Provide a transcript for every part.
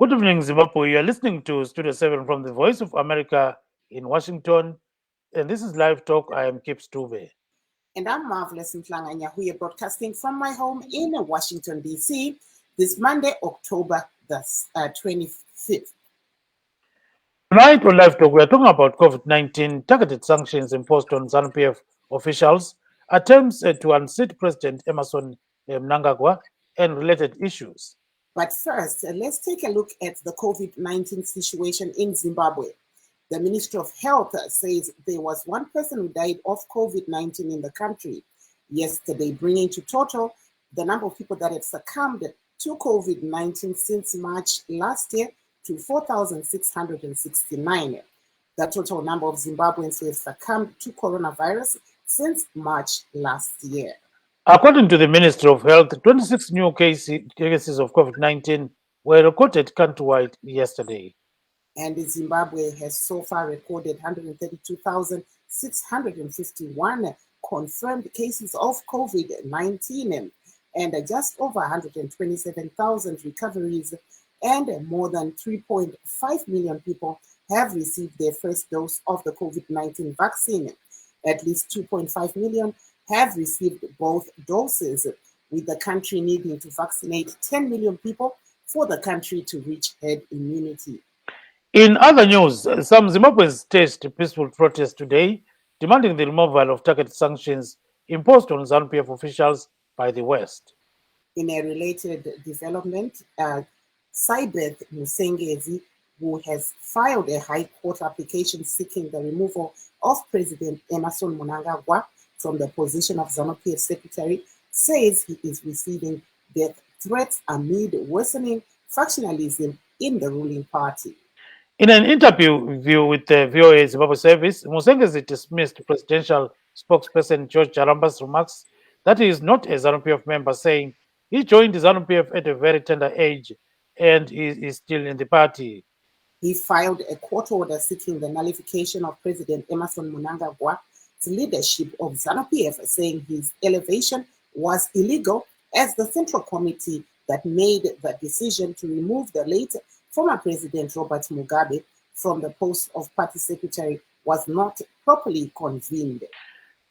Good evening, Zimbabwe. You are listening to Studio 7 from the Voice of America in Washington. And this is Live Talk. I am Kip Stuve. And I'm Marvelous Mflanganya, who are broadcasting from my home in Washington, D.C. this Monday, October the 25th. Tonight on Live Talk, we are talking about COVID-19 targeted sanctions imposed on ZANU-PF officials, attempts to unseat President Emerson Mnangagwa, and related issues. But first, let's take a look at the COVID-19 situation in Zimbabwe. The Ministry of Health says there was one person who died of COVID-19 in the country yesterday, bringing to total the number of people that have succumbed to COVID-19 since March last year to 4,669. The total number of Zimbabweans who have succumbed to coronavirus since March last year. According to the Ministry of Health, 26 new cases of COVID-19 were recorded countrywide yesterday. And Zimbabwe has so far recorded 132,651 confirmed cases of COVID-19 and just over 127,000 recoveries, and more than 3.5 million people have received their first dose of the COVID-19 vaccine. At least 2.5 million have received both doses, with the country needing to vaccinate 10 million people for the country to reach herd immunity. In other news, some Zimbabweans staged peaceful protests today, demanding the removal of targeted sanctions imposed on ZANU-PF officials by the West. In a related development, Sybeth Musengezi, who has filed a High Court application seeking the removal of President Emerson Mnangagwa from the position of ZANU-PF secretary, says he is receiving death threats amid worsening factionalism in the ruling party. In an interview with the VOA Zimbabwe service, Musengezi dismissed presidential spokesperson George Jaramba's remarks that he is not a ZANU-PF member, saying he joined ZANU-PF at a very tender age and he is still in the party. He filed a court order seeking the nullification of President Emerson Mnangagwa's leadership of ZANU-PF, saying his elevation was illegal, as the Central Committee that made the decision to remove the late former President Robert Mugabe from the post of party secretary was not properly convened.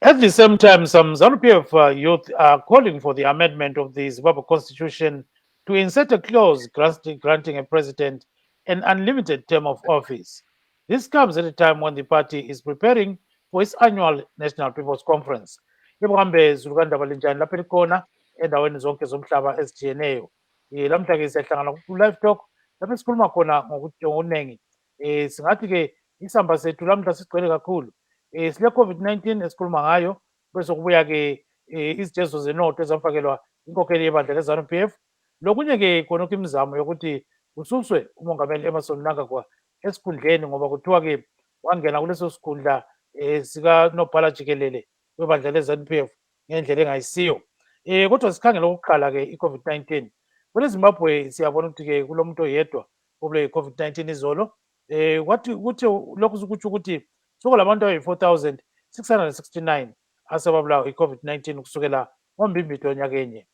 At the same time, some ZANU-PF youth are calling for the amendment of the Zimbabwe constitution to insert a clause granting a president an unlimited term of office. This comes at a time when the party is preparing for its annual National People's Conference. Ibuhambe zulukanda balinjani lapha elikhona endaweni zonke zomhlaba ezijiyeneyo. Lamhla-ke siyahlangana ku-Live Talk lapho esikhuluma khona ngokuningi. Singathi-ke isamba sethu lamhla sigcwele kakhulu. Sile COVID-19 esikhuluma ngayo, bese kubuya-ke izitezo zenotho ezafakelwa inkokheli yebandla le-ZANU-PF. Lokunye-ke khonokho imizamo yokuthi ususwe umongameli Emerson Mnangagwa esikhundleni, ngoba kuthiwa-ke wangena kuleso sikhundla sikanobhala jikelele webandla le-ZANU-PF ngendlela engayisiyo. Kodwa sikhangela okokuqala-ke i-COVID-19 kwele Zimbabwe, siyabona ukuthi-ke kulomuntu oyedwa obule i-COVID-19 izolo. Kuthi lokhu kutsho ukuthi sokulabantu abayi-4,669 asebabulawa i-COVID-19 kusukela ngoMbimbithi onyakenye.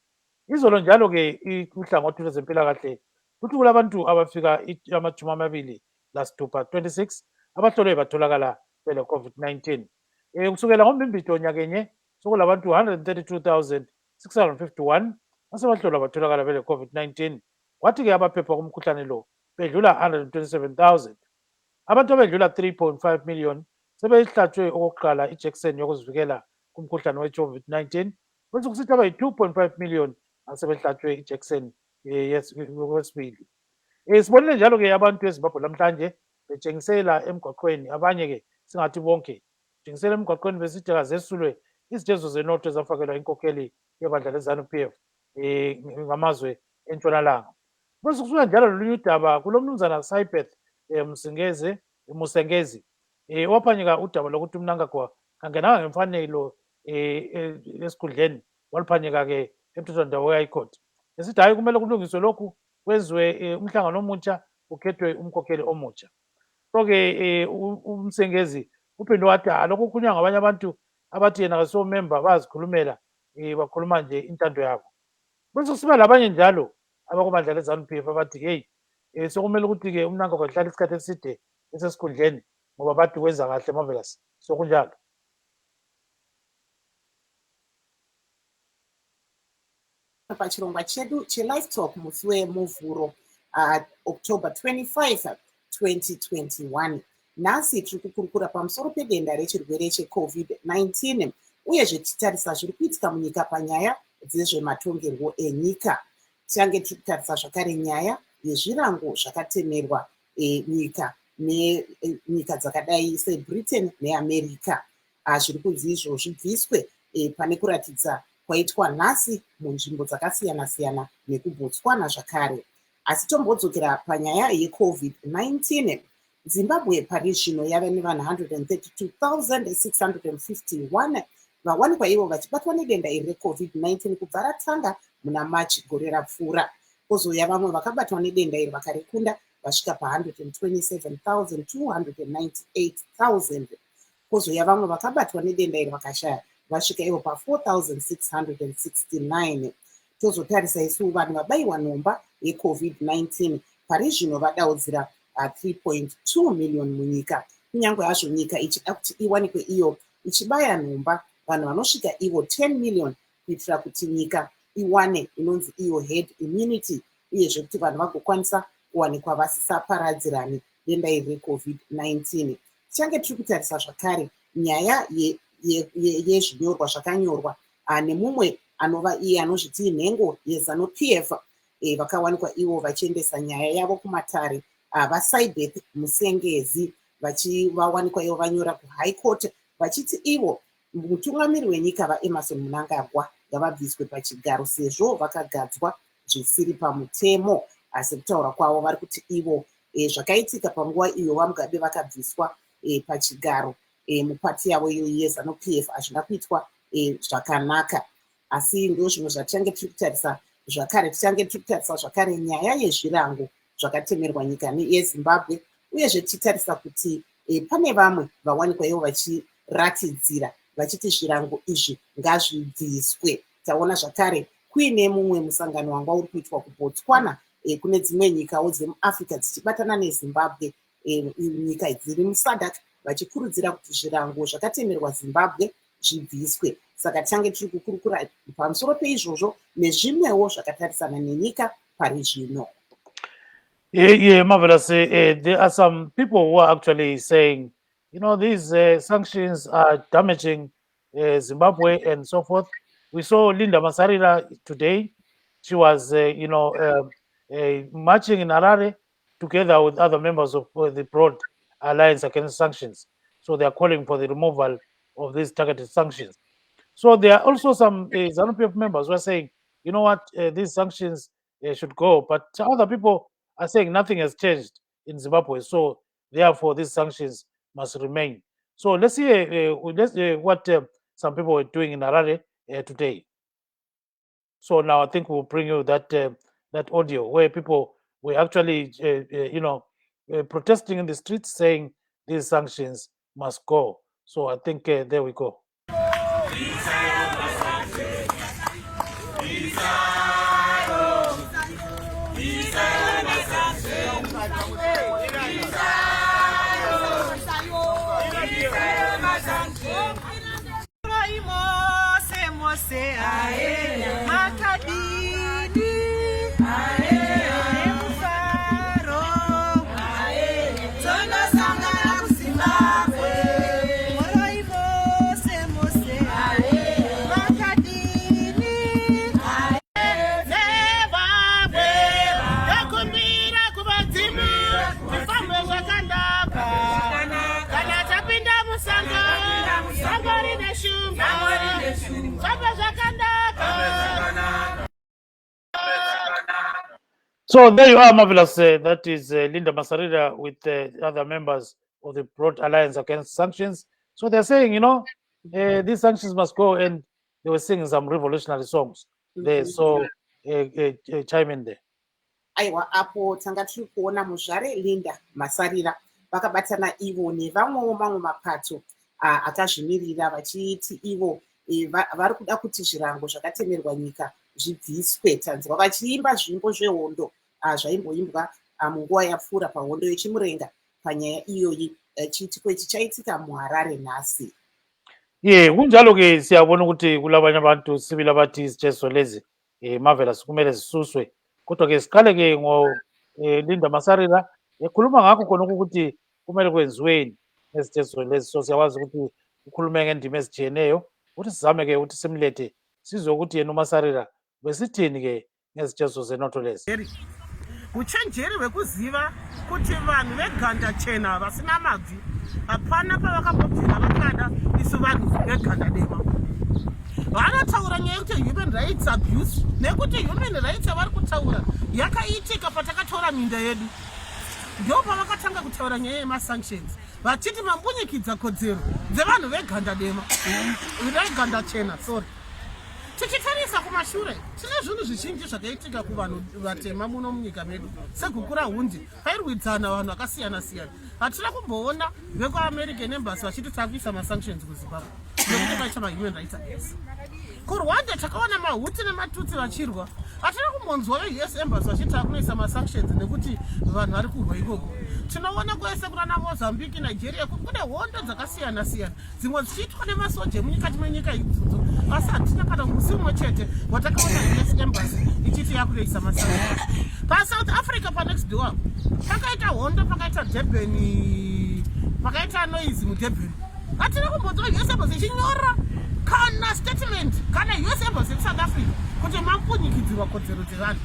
Izolo njalo-ke uhlangothi lwezempilakahle luthi kulabantu abafika amajumi 26 abahlolwe batholakala bele-COVID-19. Kusukela ngoMbimbithi onyakenye sokulabantu 132,651 asebahlolwa batholakala bele-COVID-19, kwathi-ke abaphepha kumkhuhlane lo bedlula 127,000. Abantu abedlula 3.5 million sebehlatshwe okokuqala ijekiseni yokuzivikela kumkhuhlane we-COVID-19, bese kusithi abayi-2.5 million asebehlatshwe ijekiseni yesibili. Sibonile njalo-ke abantu eZimbabwe namhlanje betshengisela emgwaqweni, abanye-ke singathi bonke betshengisela emgwaqweni besithi kazesulwe izitezo zenotho ezafakelwa inkokheli yebandla le-ZANU-PF ngamazwe entshonalanga. Bese kusuka njalo lolunye udaba kulomnumzana Sybeth Musengezi waphanyeka udaba lokuthi uMnangagwa kangenanga ngemfanelo esikhundleni, waluphanyeka-ke emthethwandaba we-High Court esithi hayi, kumele kulungiswe lokhu, kwenziwe umhlangano omutsha, kukhethwe umkhokheli omutsha. So-ke uMsengezi uphinde wathi lokhu kukhulunywa ngabanye abantu abathi yena kasomemba, bazikhulumela bakhuluma nje intando yabo. Bese kusiba labanye njalo abakubandla le-ZANU-PF abathi heyi, sokumele ukuthi-ke umnanga kwahlala isikhathi eside esesikhundleni ngoba bathi wenza kahle Marvelous, sokunjalo. Pachirongwa chedu cheLivetalk musi wemuvhuro October 25, 2021. Nhasi tiri kukurukura pamusoro pedenda rechirwere cheCovid-19 uyezve tichitarisa zviri kuitika munyika panyaya dzezvematongerwo enyika. Tichange tiri kutarisa zvakare nyaya yezvirango zvakatemerwa nyika nenyika dzakadai seBritain neAmerica. Zviri kunzi izvo zvibviswe pane kuratidza kwaitwa nhasi munzvimbo dzakasiyana-siyana nekuBotswana zvakare. Asi tombodzokera panyaya yeCovid-19. Zimbabwe pari zvino yava nevanhu 132,651 vawanikwa ivo vachibatwa nedenda iri reCovid-19 kubva ratanga muna Machi gore rapfuura. Kozouya vamwe vakabatwa nedenda iri vakarekunda vasvika pa127,298,000. Kozouya vamwe vakabatwa nedenda iri vakashaya vasvika ivo pa4,669. Tozotarisa isu vanhu vabayiwa nhomba yeCovid-19 pari zvino vadaudzira 3.2 million munyika. Kunyange hazvo nyika ichida kuti iwanikwe iyo ichibaya nhomba vanhu vanosvika ivo 10 million kuitira kuti nyika iwane inonzi iyo herd immunity, uyezve kuti vanhu vagokwanisa kuwanikwa vasisaparadzirani denda iri reCovid-19. Tichange tiri kutarisa zvakare nyaya yezvinyorwa zvakanyorwa nemumwe anova iye anozviti nhengo yeZanu-PF vakawanikwa ivo vachiendesa nyaya yavo kumatare vaSaibeth Musengezi vawanikwa ivo vanyora kuHigh Court vachiti ivo mutungamiri wenyika vaEmmerson Mnangagwa ngavabviswe pachigaro sezvo vakagadzwa zvisiri pamutemo. Asi kutaura kwavo vari kuti ivo zvakaitika panguva iyo vaMugabe vakabviswa pachigaro mupati yavo iyo yeZanu-PF hazvina kuitwa zvakanaka. Asi ndo zvimwe zvatichange tiri kutarisa zvakare. Tichange tiri kutarisa zvakare nyaya yezvirango zvakatemerwa nyika yeZimbabwe, uyezve tichitarisa kuti pane vamwe vawanikwa ivo vachiratidzira vachiti zvirango izvi ngazvibviswe. Taona zvakare kuine mumwe musangano wanga uri kuitwa kuBotswana kune dzimwe nyikawo dzemuAfrica dzichibatana neZimbabwe, nyika dziri muSADC vachikurudzira kuti zvirango zvakatemerwa Zimbabwe zvibviswe. Saka tichange tiri kukurukura pamusoro peizvozvo nezvimwewo zvakatarisana nenyika pari zvino. Yeah, Marvelous. There are some people who are actually saying, these sanctions are damaging Zimbabwe and so forth. We saw Linda Masarira today. She was, marching in Harare together with other members of the Broad Alliance Against Sanctions. So they are calling for the removal of these targeted sanctions. So there are also some ZANU-PF members who are saying, you know what, these sanctions should go. But other people are saying nothing has changed in Zimbabwe. So therefore, these sanctions must remain. So let's see what some people were doing in Harare today. So now I think we'll bring you that audio where people were actually, protesting in the streets saying these sanctions must go. So I think there we go. So there you are, Marvelous. That is Linda Masarira with other members of the Broad Alliance Against Sanctions. So they're saying, these sanctions must go, and they were singing some revolutionary songs. They so chime in there. Aiwa, apo tanga tiri kuona muzvare Linda Masarira vakabatana ivo nevamwewo mamwe mapato akazvimirira vachiti ivo vari kuda kuti zvirango zvakatemerwa nyika zvibviswe. Tanzwa vachiimba zvimbo zvehondo zvaimboimbwa munguva yapfuura pahondo yechimurenga panyaya iyoyi chiitiko ichi chaitika muHarare nhasi. Kunjalo-ke siyabona ukuthi kulabanye abantu sibili abathi izitsheziso lezi marvelous kumele zisuswe, kodwa-ke siqale-ke Linda Masarira ekhuluma ngakho khonokho ukuthi kumele kwenziweni ngezitsheziso lezi. So siyakwazi ukuthi ukhulume ngendima ezijiyeneyo ukuthi sizame-ke ukuthi simlethe sizwe ukuthi yena uMasarira besithini-ke ngezitsheziso zenotho lezi. Uchenjeri hwekuziva kuti vanhu veganda chena vasina mabvi hapana pavakambobvira vakada isu vanhu veganda dema. Vanotaura nyaya yekuti human rights abuse nekuti human rights yavari kutaura yakaitika patakatora minda yedu. Ndo pavakatanga kutaura nyaya yemasanctions vachiti mambunyikidza kodzero dzevanhu veganda dema veganda chena. Sorry, tichitarisa kumashure tine zvinhu zvizhinji zvakaitika kuvanhu vatema muno munyika medu. Segukura hundi pairwidzana vanhu vakasiyana siyana. Hatina kumboona vekuamerican embassy vachiti takuisa masanctions kuZimbabwe nekuti vaita mahuman rights abuse. KuRwanda takaona mahuti nematutsi vachirwa. Hatina kumbonzwa veUS embassy vachiti takunoisa masanctions nekuti vanhu vari kurwa ikoko. Tinoona kwese kunana Mozambique, Nigeria kune hondo dzakasiyana siyana dzimwe dzichiitwa nemasoja emunyikati menyika idzodzo, asi hatina kana musi umwe chete watakaona US embassy ichiti yakunoisa masanctions. PaSouth Africa panext door pakaita hondo, pakaita Durban, pakaita noise muDurban. Hatina kumbonzwa US embassy ichinyora kana statement kana US embassy South Africa kuti mampunyikidzirwa kodzero dzevanhu.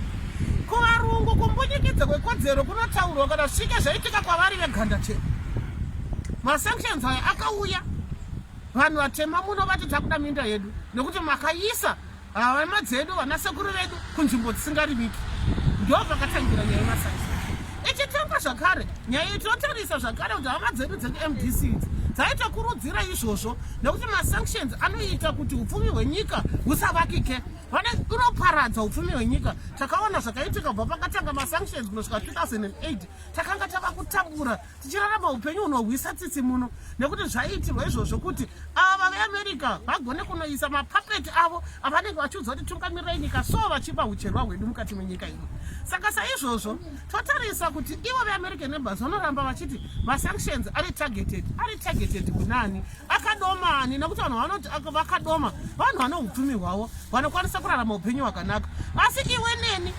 Kuvarungu kumbunyikidza kwekodzero kunotaurwa kana svike zvaitika kwavari veganda chena. Masanctions aya akauya vanhu vatema muno vati takuda minda yedu nekuti makaisa hama dzedu vanasekuru vedu kunzvimbo dzisingarimiki. Ndo pakatangira nyaya yemasanctions. Ichitamba zvakare nyaya itotarisa zvakare kuti hama dzedu dzeMDC dzaitokurudzira izvozvo nekuti masanctions anoita kuti upfumi hwenyika husavakike. Unoparadza upfumi hwenyika. Takaona zvakaitika kubva pakatanga masanctions kunosvika 2008 takanga tava kutambura tichirarama upenyu hunohwisa tsitsi muno nekuti zvaiitirwa izvozvo kuti ava veAmerica vagone kunoisa mapapeti avo avanenge vachiudza kuti tungamirai nyika so vachipa ucherwa hwedu mukati menyika ino. Saka saizvozvo totarisa kuti ivo veAmerican embassy vanoramba vachiti masanctions ari targeted kunani, akadomani, nekuti vanhu vanoti vakadoma vanhu vane upfumi hwavo vanokwanisa kurarama upenyu hwakanaka. Asi iwe neni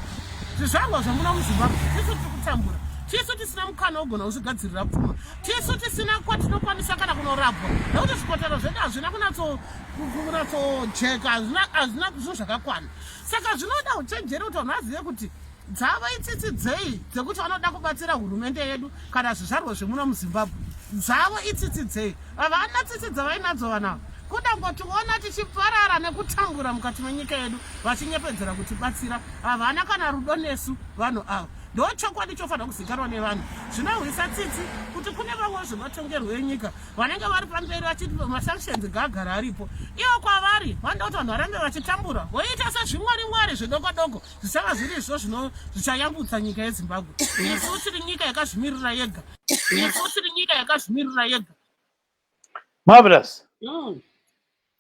zvizvarwa zvamuna muZimbabwe tisu tiri kutambura, tisu tisina mukana wogona kuzvigadzirira pfuma, tisu tisina kwatinokwanisa kana kunorapwa nekuti zvipatara zvedu hazvina kunyatsojeka, hazvina zvinhu zvakakwana. Saka zvinoda uchenjeri kuti vanhu vazive kuti dzava itsitsi dzei dzekuti vanoda kubatsira hurumende yedu kana zvizvarwa zvemuno muZimbabwe. Dzavo itsitsi dzei, havana tsitsi dzavainadzo vanavo. Kuda ngotiona tichiparara nekutambura mukati menyika yedu vachinyepedzera kutibatsira, havana kana rudo nesu vanhu ava. Ndo chokwadi chofanira kuzikanwa nevanhu. Zvinohwisa tsitsi kuti kune vamwe zvematongerwo enyika vanenge vari pamberi vachiti masanctions ngaagara aripo. Ivo kwavari vanoda kuti vanhu varambe vachitambura voita sezvimwari zvidoko doko zvisava zviri izvo zvichayambutsa nyika yeZimbabwe. Isu tiri nyika yakazvimirira yega. Marvelous.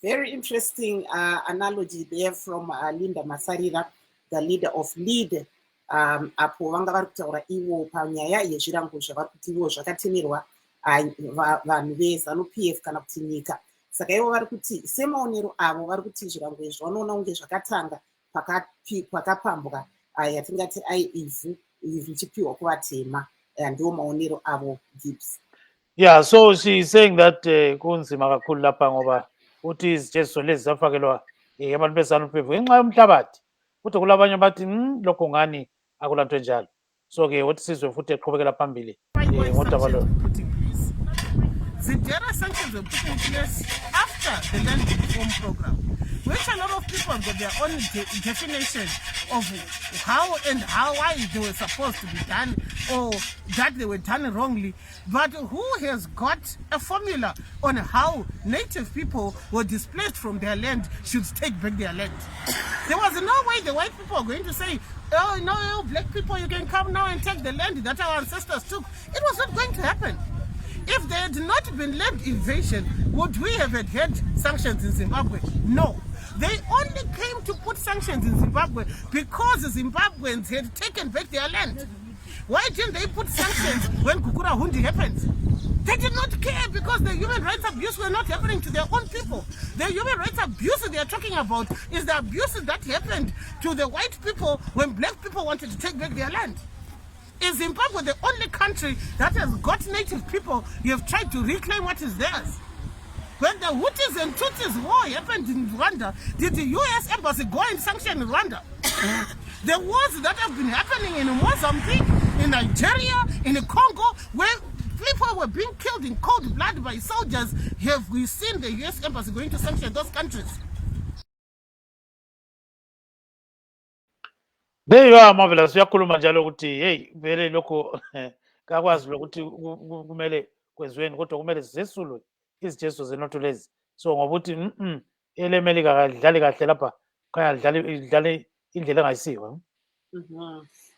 Very interesting analogy there from Linda Masarira, the leader of LEAD. Apo vanga vari kutaura ivo panyaya yezvirango zvavari kuti ivo zvakatemerwa vanhu veZANU-PF kana kuti nyika. Saka ivo vari kuti semaonero avo vari kuti zvirango izvi vanoona kunge zvakatanga pakapambwa yatingati ivhu richipiwa kuvatema. Ndiwo maonero avo Gibbs. Yeah, so she's saying that kunzima kakhulu lapha ngoba uthi izitsheziso lezi zafakelwa abantu beZANU-PF ngenxa yomhlabathi, futhi kulabanye bathi lokho ngani akulanto enjalo. So-ke wathi sizwe futhi eqhubekela phambili ngodaba lo. Zidera sanctions were put in place after the land reform program, which a lot of people have got their own definition of why they were supposed to be done or that they were done wrongly. But who has got a formula on how native people were displaced from their land should take back their land? There was no way the white people are going to say, oh no, black people, you can come now and take the land that our ancestors took. It was not going to happen. If there had not been land invasion, would we have had sanctions in Zimbabwe? No. They only came to put sanctions in Zimbabwe because the Zimbabweans had taken back their land. Why didn't they put sanctions when Kukura Hundi happened? They did not care because the human rights abuse were not happening to their own people. The human rights abuse they are talking about is the abuses that happened to the white people when black people wanted to take back their land. Is Zimbabwe the only country that has got native people who have tried to reclaim what is theirs? When the Hutus and Tutsis war happened in Rwanda, did the US embassy go and sanction Rwanda? The wars that have been happening in Mozambique, in Nigeria, in the Congo, where people were being killed in cold blood by soldiers, have we seen the US embassy going to sanction those countries? There you are, Marvelous. Uyakhuluma njalo ukuthi hey vele lokho kakwazi lokuthi kumele kwenziweni kodwa kumele sizesulwe izijeso zenotho lezi. So ngokuthi ele Melika kadlali kahle lapha khanya idlale indlela engayisiyo.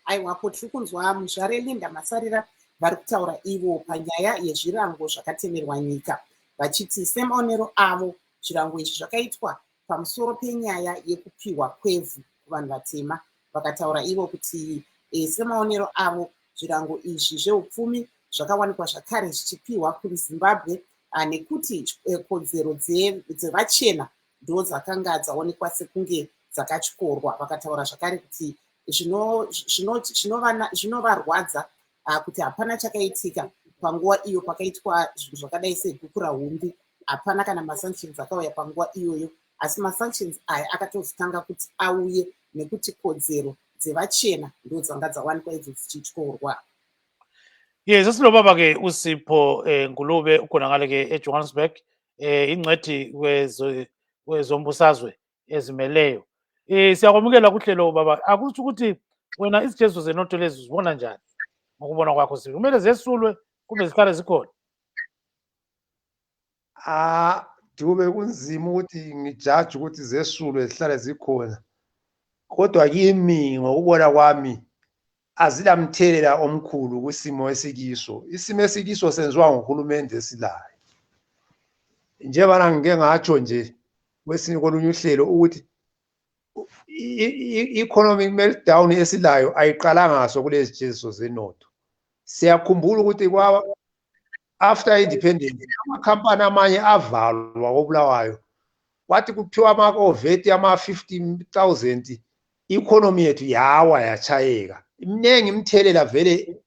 Aiwa, tiri kunzwa muzvare Linda Masarira vari kutaura ivo panyaya yezvirango zvakatemerwa nyika vachiti semaonero avo zvirango izvi zvakaitwa pamusoro penyaya yekupiwa kwevhu kuvanhu vatema. Vakataura ivo kuti semaonero avo zvirango izvi zveupfumi zvakawanikwa zvakare zvichipiwa kuzimbabwe nekuti kodzero dzevachena ndo dzakanga dzaonekwa sekunge dzakatyorwa. Vakataura zvakare kuti zvinovarwadza kuti hapana chakaitika panguva iyo pakaitwa zvinhu zvakadai seguku rahumbi. Hapana kana masanctions akauya panguva iyoyo, asi masanctions aya akatozotanga kuti auye nekuti kodzero dzevachena ndo dzanga dzawanikwa idzo dzichityorwa. Yes, asilobaba-ke uSipho Ngulube ukhonangale-ke eJohannesburg ingcwethi kwezombusazwe ezimeleyo. Siyakwamukela kuhlelo baba. Akusho ukuthi wena izijezo zenotho lezi uzibona njani ngokubona kwakho? Kumele zesulwe kumbe zihlale zikhona? Dube kunzima ukuthi ngijaji ukuthi zesulwe zihlale zikhona, kodwa kimi ngokubona kwami azilamthelela omkhulu kwisimo esikiso. Isimo esikiso senziwa nguhulumende esilayo. Njengoba ngike ngatsho nje kwesinye kolunye uhlelo ukuthi i-economic meltdown esilayo ayiqalanga ngaso kulezi jezo zenotho. Siyakhumbula ukuthi after independence amakhampani amanye avalwa koBulawayo, kwathi kuphiwa ama-oveti ama-15,000, i-economy yethu yawa yachayeka. Imningi imthelela vele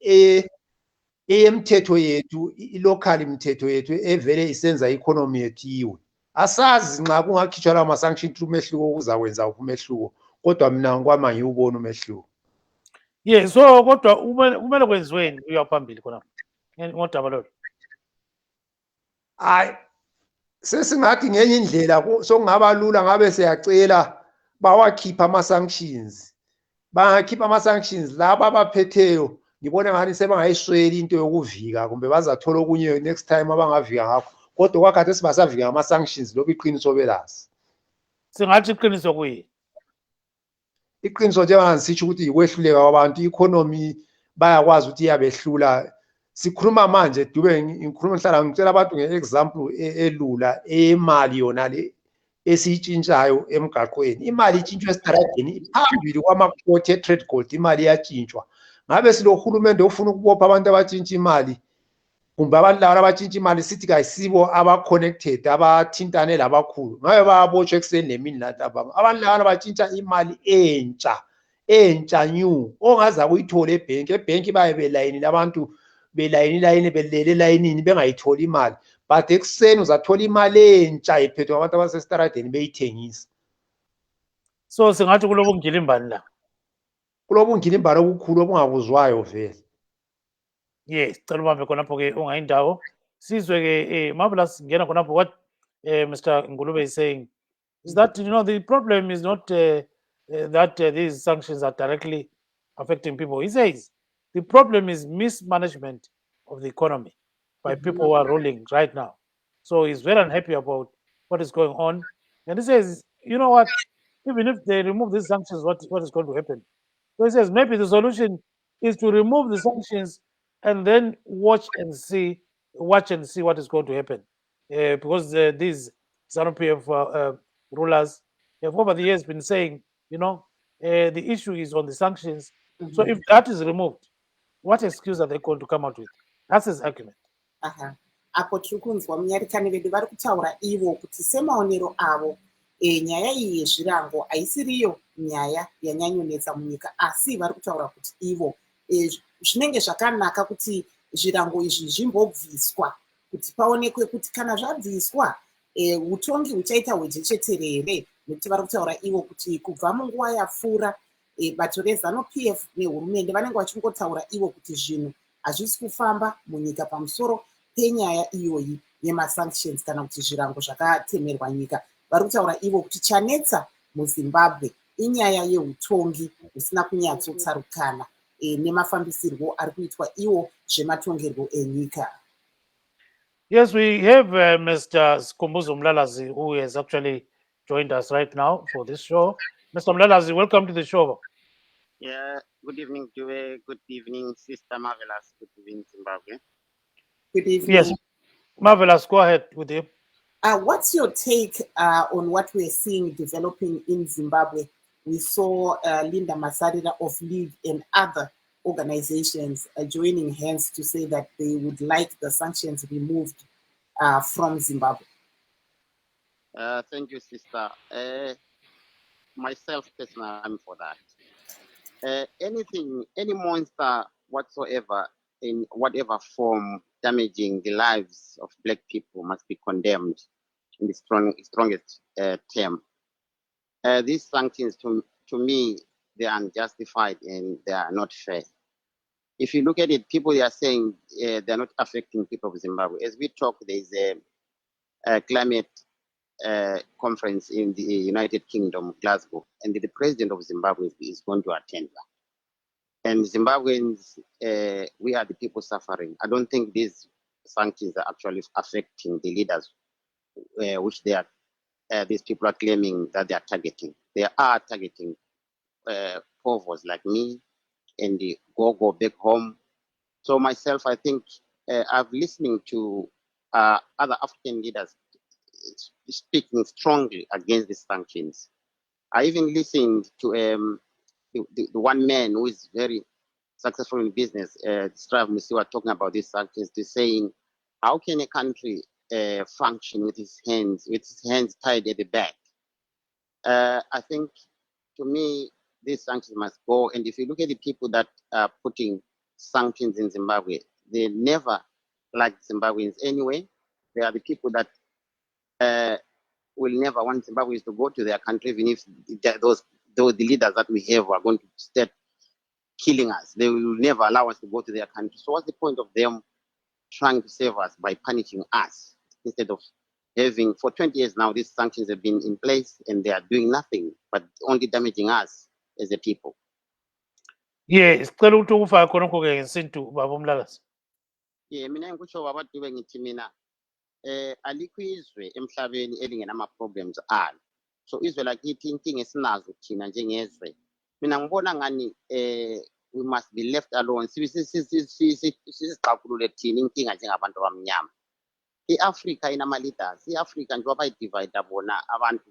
eyemthetho yethu, i-local imthetho yethu evele isenza i-economy yethu iwe. Asazi nxa kungakhitshwa lawo ma-sanction umehluko kuzakwenza umehluko, kodwa mina ngikwami angiwuboni umehluko. Yes, so kodwa kumele kwenziweni uya phambili khona ngodaba lolo. Hayi, sesingathi ngenye indlela sokungaba lula ngabe siyacela bawakhipha ama-sanctions. Bangakhipha ama-sanctions laba abaphetheyo ngibona ngani sebangayisweli into yokuvika kumbe bazathola okunye next time abangavika ngakho, kodwa kwakhathesi basavika ngama-sanctions lokhu iqiniso belasi. Singathi iqiniso kuyi Iqiniso njengoba ngisitsho ukuthi yikwehluleka kwabantu, i-economy bayakwazi ukuthi iyabehlula. Sikhuluma manje Dube ngikhuluma ngihlala ngicela abantu nge-example elula emali yona le esiyitshintshayo emgaqweni. Imali itshintshwa esitaradeni phambili kwama-court e-trade gold, imali iyatshintshwa. Ngabe silohulumende ofuna ukubopha abantu abatshintsha imali kumbe abantu laba abatshintsha imali sithi kayisibo aba-connected abathintane labakhulu, ngabe bayabotshwa ekuseni nemini nantambama. Abantu laba batshintsha imali entsha new ongaza kuyithola ebhenki baye belayinile, abantu belayini belele elayinini bengayitholi imali, but ekuseni uzathola imali entsha iphethwe ngabantu abasesitaradeni beyithengisa. so singathi kulobungilimbani la, kulobungilimbani obukhulu obungabuzwayo vele. yes, cela ubambe khonapho-ke ungayindawo sizwe-ke Marvelous ngena khonapho. What Mr. Ngulube is saying is that the problem is not that these sanctions are directly affecting people. He says the problem is mismanagement of the economy by people who are ruling right now. So he's very unhappy about what is going on, and he says, you know what, even if they remove these sanctions, what is going to happen? So he says maybe the solution is to remove the sanctions and then watch and see what is going to happen, because these ZANU-PF rulers have over the years been saying, the issue is on the sanctions. So if that is removed, what excuse are they going to come out with? That's his argument. Aha. Apo tiri kunzwa munyarikani vedu vari kutaura ivo kuti semaonero avo nyaya iyi yezvirango haisiriyo nyaya yanyanyonetsa munyika, asi vari kutaura kuti ivo zvinenge zvakanaka kuti zvirango izvi zvimbobviswa kuti paonekwe kuti kana zvabviswa utongi huchaita hwejechetere here, nekuti vari kutaura ivo kuti kubva munguva yapfuura bato rezanu-pf nehurumende vanenge vachingotaura ivo kuti zvinhu hazvisi kufamba munyika pamusoro penyaya iyoyi yemasanctions kana kuti zvirango zvakatemerwa nyika. Vari kutaura ivo kuti chanetsa muzimbabwe inyaya yeutongi husina kunyatsotsarukana nemafambisirwo ari kuitwa iwo zvematongerwo enyika. Yes, we have Mr. Skumbuzo Mlalazi, who has actually joined us right now for this show. Mr. Mlalazi, welcome to the show. Yeah, good evening, Joe. Good evening, Sister Marvelous. Good evening, Zimbabwe. Good evening. Yes, Marvelous, go ahead with you. What's your take on what we're seeing developing in Zimbabwe? We saw Linda Masarira of League and other organizations joining hands to say that they would like the sanctions removed from Zimbabwe. Thank you, Sister. Myself, personally, I'm for that. Any monster whatsoever, in whatever form, damaging the lives of Black people must be condemned in the strongest term. These sanctions, to me, they are unjustified and they are not fair. If you look at it, people are saying they're not affecting people of Zimbabwe. As we talk, there is a climate conference in the United Kingdom, Glasgow, and the president of Zimbabwe is going to attend that. And Zimbabweans, we are the people suffering. I don't think these sanctions are actually affecting the leaders, which they are. These people are claiming that they are targeting. They are targeting povos like me and the go back home. So myself, I think I've listening to other African leaders speaking strongly against the sanctions. I even listened to the one man who is very successful in business, Strive Musiwa, talking about these sanctions, to saying, how can a country function with its hands tied at the back? I think, to me, these sanctions must go. And if you look at the people that are putting sanctions in Zimbabwe, they never like Zimbabweans anyway. They are the people that will never want Zimbabweans to go to their country, even if the leaders that we have are going to start killing us. They will never allow us to go to their country. So what's the point of them trying to save us by punishing us instead of having, for 20 years now, these sanctions have been in place and they are doing nothing but only damaging us as a people. Yes, sicela ukuthi ukufaka khonokho-ke ngesintu baba Mlalazi. Yeah, mina ngikutsho baba Dube ngithi mina alikho izwe emhlabeni elingenama-problems alo. So izwe lakithi inkinga esinazo thina njengezwe, mina ngibona ngani we must be left alone. Siziqaqulule thina inkinga njengabantu abamnyama. I-Afrika inama-leaders, i-Afrika njengoba bayidivayida bona abantu.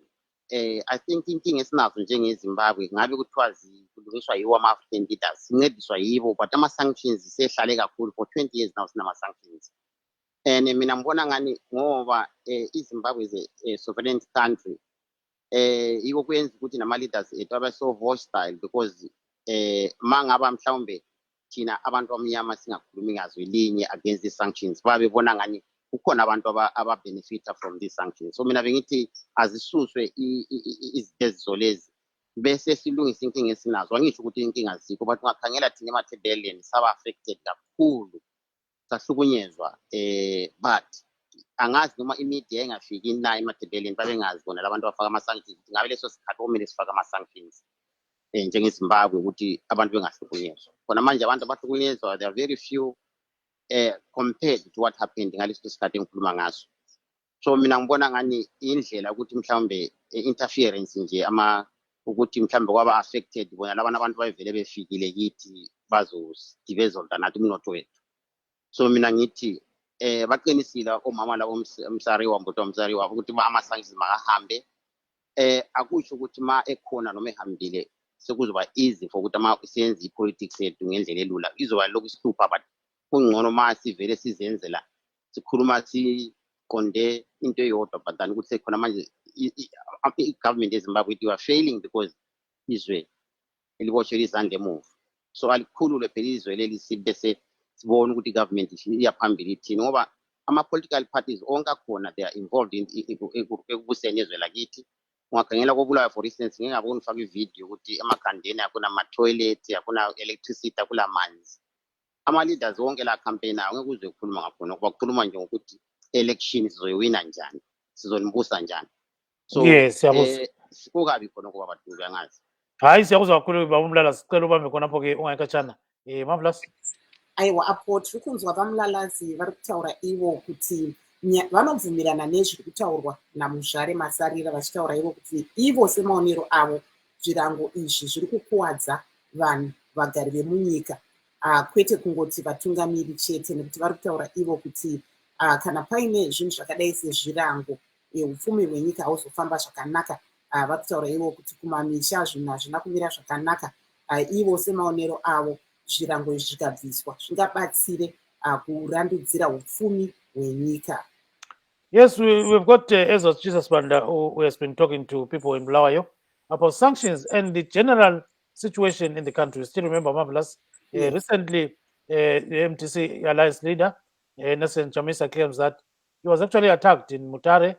I think inkinga esinazo njengeZimbabwe ngabe kuthiwa kulungiswa yiwo ama-African leaders, sincediswa yibo, but ama-sanctions sehlale kakhulu for 20 years now sinama-sanctions. And mina ngibona ngani ngoba iZimbabwe is a sovereign country, yiko kwenza ukuthi nama-leaders ethu abe so hostile, because mangaba mhlawumbe thina abantu abamnyama singakhulumi ngazwi linye against these sanctions, babebona ngani kukhona abantu ababenefita from these sanctions. So mina bengithi azisuswe izinto lezi bese silungisa inkinga esinazo. Angisho ukuthi inkinga azikho, but ungakhangela thina emathebeleni saba affected kakhulu, sahlukunyezwa, but angazi noma imedia engafiki na emathebeleni babengazi bona labantu abafaka ama-sanctions ukuthi ngabe leso sikhathi kumele sifake ama-sanctions njengeZimbabwe ukuthi abantu bengahlukunyezwa. Khona manje abantu abahlukunyezwa, they are very few compared to what happened ngaleso sikhathi engikhuluma ngaso. So mina ngibona ngani indlela ukuthi mhlawumbe interference nje ukuthi mhlawumbe kwaba affected bona labana abantu bayivele befikile kithi bazodibezolta nathi umnotho wethu. So mina ngithi baqinisile omama labo umsariwa mbuto umsariwa ukuthi ama-sanctions makahambe. Akusho ukuthi ma ekhona noma ehambile sekuzoba easy for ukuthi siyenze i-politics yethu ngendlela elula. Izoba lokhu isihlupha, but kungcono ma sivele sizenzela sikhuluma siqonde into eyodwa, but than ukuthi sekhona manje i-government eZimbabwe you are failing because izwe eliboshele izandla emuva. So alikhulule phela izwe leli sibese sibone ukuthi i-government iya phambili ithini, ngoba ama-political parties onke akhona they are involved ekubuseni ezwe lakithi. Ungakhangela koBulawayo for instance, ngeke ngabona ufaka ivideo ukuthi emakhandeni akuna ama-toilet, akuna electricity, akula manzi. Ama-leaders wonke la campaign awo ngeke uzwe kukhuluma ngakhona, kuba kukhuluma nje ngokuthi election sizoyiwina njani, sizonibusa njani. So Yes, kukabi khona kuba bantu uyangazi. hayi siyakuzwa kakhulu babumlala, sicela ubambe khonapho ke ungayikatshana. Marvelous. Aiwa, apo tiri kunzwa vamulalazi vari kutaura ivo kuti vanobvumirana nezviri kutaurwa naMuzvare Masarira, vachitaura ivo kuti ivo semaonero avo zvirango izvi zviri kukuwadza vanhu vagari vemunyika, kwete kungoti vatungamiri chete, nekuti vari kutaura ivo kuti kana paine zvinhu zvakadai sezvirango upfumi hwenyika hauzofamba zvakanaka. Vari kutaura ivo kuti kumamisha zvinhu hazvina kumira zvakanaka. Ivo semaonero avo zvirango izvi zvikabviswa zvingabatsire kurandudzira upfumi hwenyika. Yes, we've got Ezos Jesus Banda who has been talking to people in Bulawayo about sanctions and the general situation in the country. Still remember, Marvelous, Yes. recently the MTC Alliance leader, Nelson Chamisa, claims that he was actually attacked in Mutare,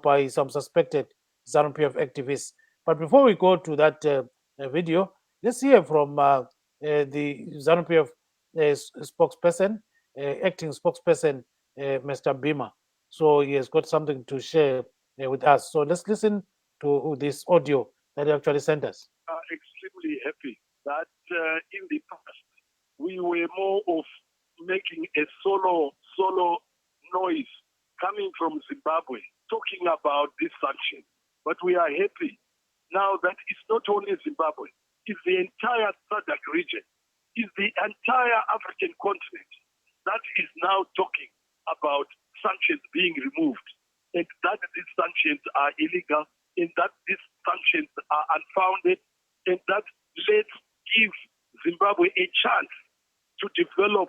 by some suspected ZANU-PF activists. But before we go to that video, let's hear from the ZANU-PF spokesperson, acting spokesperson, Mr. Bima. So he has got something to share with us. So let's listen to this audio that he actually sent us. Extremely happy that in the past we were more of making a solo noise coming from Zimbabwe talking about this sanction. But we are happy now that it's not only Zimbabwe, it's the entire SADC region, it's the entire African continent that is now talking about sanctions being removed, and that these sanctions are illegal, and that these sanctions are unfounded, and that let's give Zimbabwe a chance to develop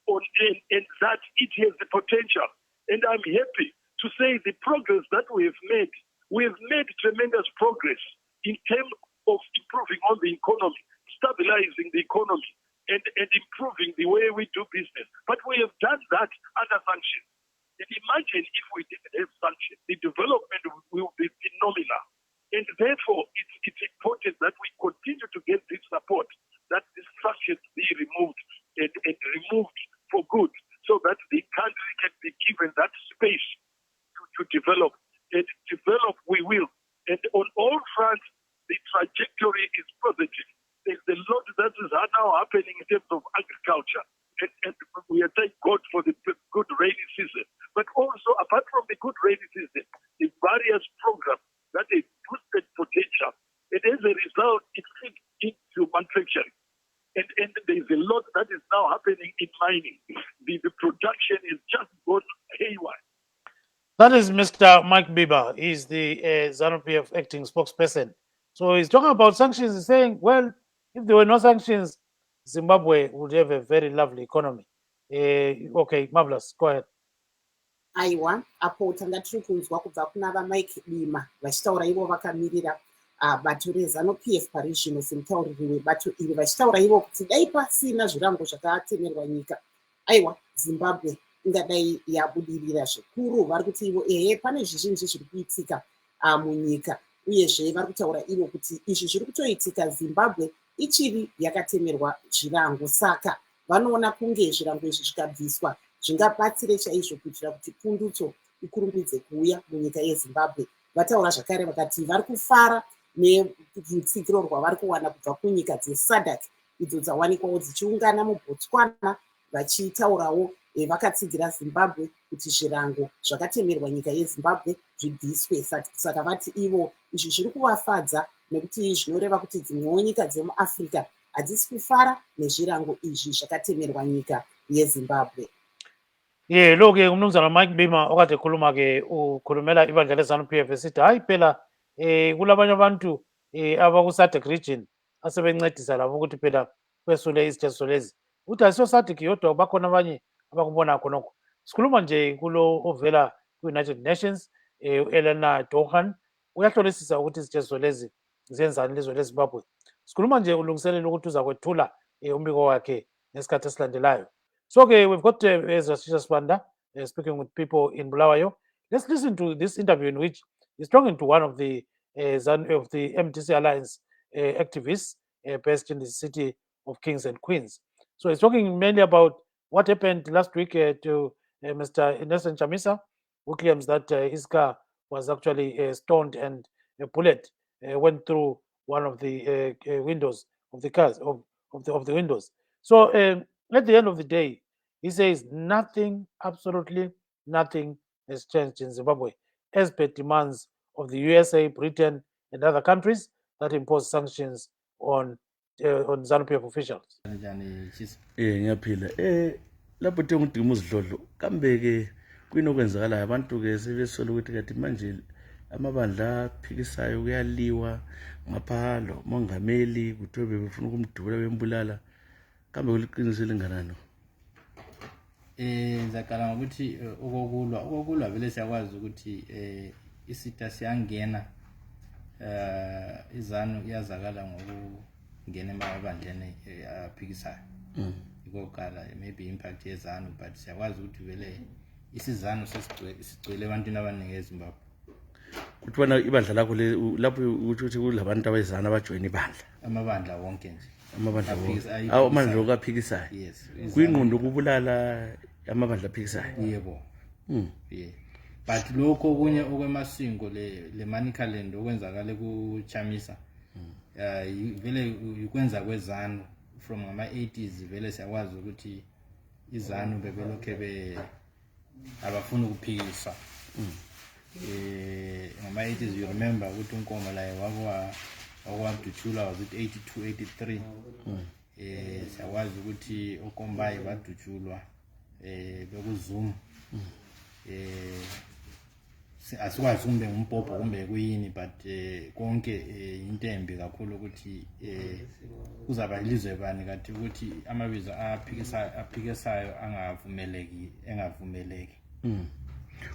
and that it has the potential. And I'm happy to say the progress that we have made tremendous progress in terms of improving on the economy, stabilizing the economy, and improving the way we do business. But we have done that under sanctions. And imagine if we didn't have sanctions, the development will be phenomenal. And therefore, it's important that we continue to get this support, that these sanctions be removed and removed for good, so that the country can be given that space to develop. And develop we will. And on all fronts, the trajectory is positive. There's a lot that is now happening in terms of agriculture. And we are thank God for the good rainy season. But also, apart from the good rainy season, the various programs that have boosted potential. And as a result, it feeds into manufacturing. And there's a lot that is now happening in mining. The production is just gone haywire. That is Mr. Mike Biba. He's the ZANU-PF acting spokesperson. So he's talking about sanctions. He's saying, well, if there were no sanctions, Zimbabwe would have a very lovely economy. Okay, Marvelous, go ahead. Aiwa, apo tanga tiri kunzwa kubva kuna vaMike Bima vachitaura ivo vakamirira bato reZANU-PF parizvino semutauriri webato iri, vachitaura ivo kuti dai pasina zvirango zvakatemerwa nyika, aiwa, Zimbabwe ingadai yabudirira zvikuru. Vari kuti ivo pane zvizhinji zviri kuitika munyika, uyezve vari kutaura ivo kuti izvi zviri kutoitika Zimbabwe ichiri yakatemerwa zvirango. Saka vanoona kunge zvirango izvi zvikabviswa zvingabatsire chaizvo kuitira kuti pundutso ikurumbidze kuuya munyika yeZimbabwe. Vataura zvakare vakati vari kufara nerutsikiro rwavari kuwana kubva kunyika dzeSADC idzo dzawanikwawo dzichiungana muBotswana, vachitaurawo vakatsigira Zimbabwe kuti zvirango zvakatemerwa nyika yeZimbabwe zvibviswe. Saka vati ivo izvi zviri kuvafadza nekuti zvinoreva kuti dzimwewo nyika dzemuAfrica hadzisi kufara nezvirango izvi zvakatemerwa nyika yeZimbabwe. Lo-ke umnumzana Mike Bima okade ekhuluma-ke ukhulumela ibandla leZANU-PF esithi hayi phela kulabanye abantu abaku-SADC region asebencedisa labo ukuthi phela kwesule izithethiso lezi ukuthi asiso SADC yodwa bakhona abanye abakubona khonokho. Sikhuluma nje kulo ovela kwi-United Nations u-Elena Dohan uyahlolisisa ukuthi izithethiso lezi zenzani ilizwe leZimbabwe. Sikhuluma nje ulungiselela ukuthi uzakwethula umbiko wakhe ngesikhathi esilandelayo. So-ke we've got Ezra Sibanda speaking with people in Bulawayo. Let's listen to this interview in which he's talking to one of the MDC Alliance activists based in the city of Kings and Queens. So he's talking mainly about what happened last week to Mr. Innocent Chamisa, who claims that his car was actually stoned and a bullet went through one of the windows of the cars of the windows. So at the end of the day, he says nothing, absolutely nothing has changed in Zimbabwe as per demands of the USA, Britain, and other countries that impose sanctions on ZANU-PF officials. Ngiyaphila lapho ngidima uzidlodlo kambe ke kwinokwenzakalayo abantu ke sebesola ukuthi kathi manje amabandla aphikisayo kuyaliwa ngaphalo mongameli kuthiwe befuna ukumdubula bembulala kambe kuliqiniso elinganani? Ngizaqala ngokuthi okokulwa vele siyakwazi ukuthi isita siyangena izanu iyazakala ngokungena emabandleni aphikisayo. Ikokala maybe impact yezanu but siyakwazi ukuthi vele isizanu sesigcwele ebantwini abaningi eZimbabwe. Kuthiwa ibandla lakho lapho ukuthi kulabantu abayizana abajoyina ibandla. Amabandla wonke nje. Amabandla wonke. Amabandla lokaphikisayo. Yes. Kwingqondo kubulala amabandla aphikisayo. Yebo. Yeah. But lokho okunye okwemasingo le money calendar okwenzakala kuChamisa vele ukwenza kwezanu from ama-80s vele siyakwazi ukuthi izanu bebelokhe abafuna ukuphikisa. Ngama-80s you remember ukuthi uNkomo laye wakwadutshulwa was it 82 83. Siyakwazi ukuthi uKombayi wadutshulwa bekuZuma. Asikwazi kumbe umpopho kumbe kuyini but konke into embi kakhulu ukuthi kuzaba ilizwe bani kanti ukuthi amabizo aphikisayo engavumeleki.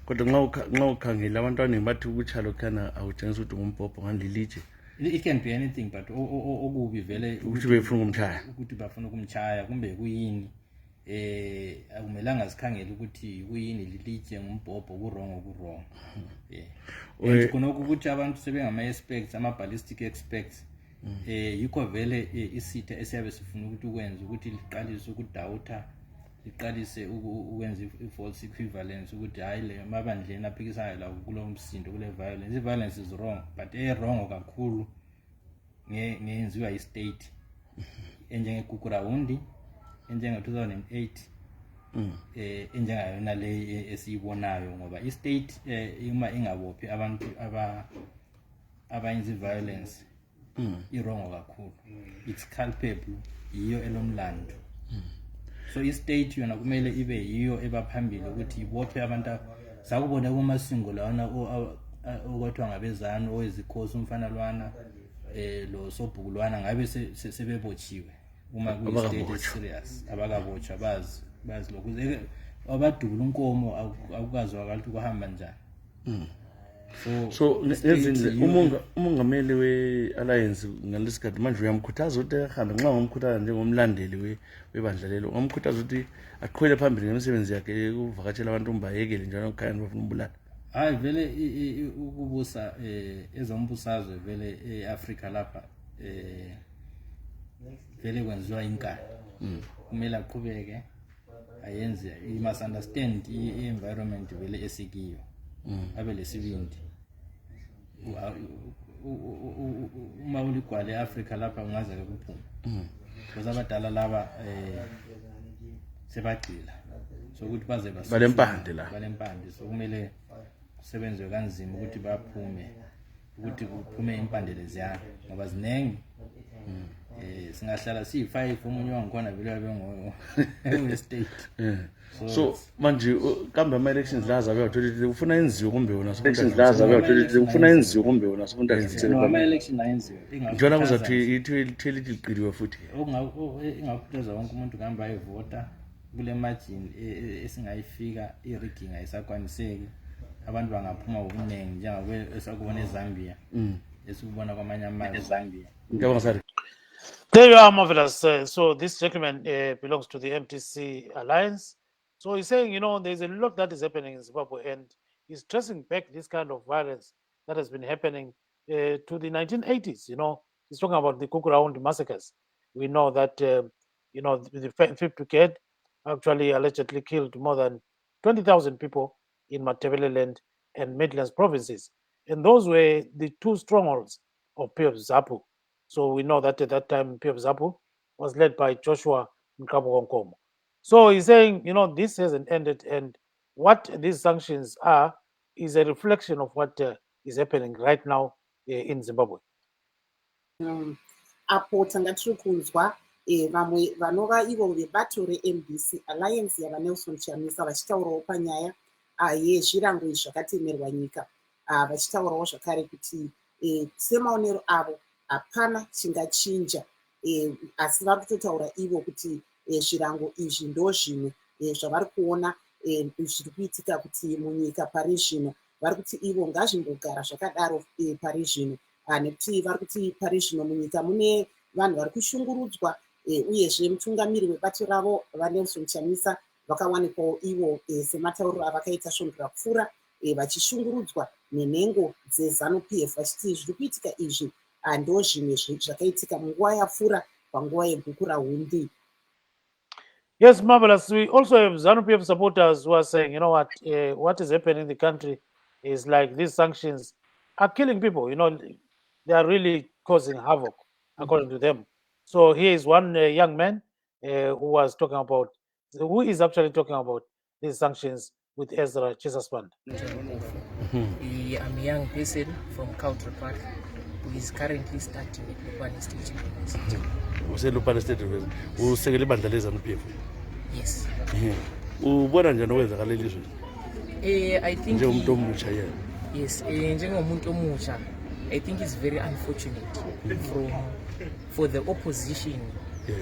Kodwa nxa ukhangela abantu abaningi bathi ukutshalo khana awutshengisa ukuthi ngumpopho ngalilitshe. It can be anything but okubi vele ukuthi befuna ukumtshaya, ukuthi bafuna ukumtshaya kumbe kuyini. Akumelanga sikhangele ukuthi kuyini lilitshe ngumpopho kurong. Yeah. Kunoko ukuthi abantu sebengama-experts ama-ballistic experts yikho vele isitha esiyabe sifuna ukuthi ukwenza ukuthi liqalise ukudawutha liqalise ukwenza i-false equivalence ukuthi hayi le mabandleni aphikisayo la kulo msindo kule violence. I-violence is wrong but wrong kakhulu ngenziwa i-state enjengeGugurawundi enjenge-2008 enjengayona le esiyibonayo ngoba i-state uma ingabophi abantu abayenza i-violence i-wrong kakhulu. It's culpable yiyo elomlando. So i-state yona kumele ibe yiyo ebaphambili ukuthi ibophe abantu. Sakubona kumasingo lawana okwathiwa ngabezanu owezikhosi umfana lwana lo sobhukulwana ngabe sebebotshiwe uma ku-state serious abakabotshwa bazi lokhu abadubula unkomo akukazwakala ukuthi kuhamba njani. So umongameli we-alliance ngalesikhathi manje uyamkhuthaza ukuthi ahambe nxa ngomkhuthaza njengomlandeli webandla lelo ngamkhuthaza ukuthi aqhubele phambili ngemisebenzi yakhe ukuvakatshela abantu umbayekele njalo kukhanya bafuna umbulala. Hayi vele ukubusa ezombusazwe vele eAfrika lapha vele kwenziwa inkani. Kumele aqhubeke ayenze he must understand i-environment vele esikiyo abe lesibindi. Uma uligwala eAfrika lapha ungaze kuphume because abadala laba sebagcila so ukuthi baze balempande so kumele kusebenze kanzima ukuthi baphume ukuthi kuphume impande leziyana ngoba zinengi singahlala siyi-5 omunye wangikhona vele abe so manje kambe ama-elections la azabe awatholile ufuna enziwe kumbe wona ama-election ayenziwe njengoba kuzathi itheli liqiliwe futhi engakhuthaza wonke umuntu kuhamba ayevota kule margin esingayifika i-rigging ayisakwaniseki abantu bangaphuma ngobuningi njengabe esakubona eZambia esikubona kwamanye amazwe eZambia. There you are, Marvelous. So this gentleman belongs to the MTC Alliance. So he's saying, there's a lot that is happening in Zimbabwe, and he's tracing back this kind of violence that has been happening to the 1980s. He's talking about the Kukurahundi massacres. We know that, the 5th Brigade actually allegedly killed more than 20,000 people in Matabeleland and Midlands provinces. And those were the 2 strongholds of P.F. Zapu. So we know that at that time, P.F. Zapu was led by Joshua Nkabokonkomo. So he's saying, this hasn't ended, and what these sanctions are is a reflection of what is happening right now in Zimbabwe. Apo tanga tiri kunzwa vamwe vanova ivo vebato reMDC Alliance yavanelson Chamisa vachitaurawo panyaya yezvirango izvi zvakatemerwa nyika, vachitaurawo zvakare kuti semaonero avo hapana chingachinja, asi vari kutotaura ivo kuti zvirango izvi ndo zvimwe zvavari kuona zviri kuitika kuti munyika pari zvino. Vari kuti ivo ngazvimbogara zvakadaro pari zvino, nekuti vari kuti pari zvino munyika mune vanhu vari kushungurudzwa, uyezve mutungamiri webato ravo vaNelson Chamisa vakawanikwawo ivo sematauriro avakaita svondora kupfuura vachishungurudzwa nenhengo dzeZANU-PF vachiti zviri kuitika izvi ndo zvimwe zvakaitika munguva yapfuura panguva yeGukurahundi. Yes, Marvelous. We also have ZANU-PF supporters who are saying, what is happening in the country is like these sanctions are killing people. They are really causing havoc, according to them. So here is one young man who is actually talking about these sanctions with Ezra Chesaspand. I'm a young person from Country Park who is currently studying at Lupane State University. Lupane State University. Usekele ibandla leZANU-PF. Yes. Ubona njani okwenzakala elizweni? I think njengomuntu omusha yena. Yes, njengomuntu omusha, I think it's very unfortunate for the opposition.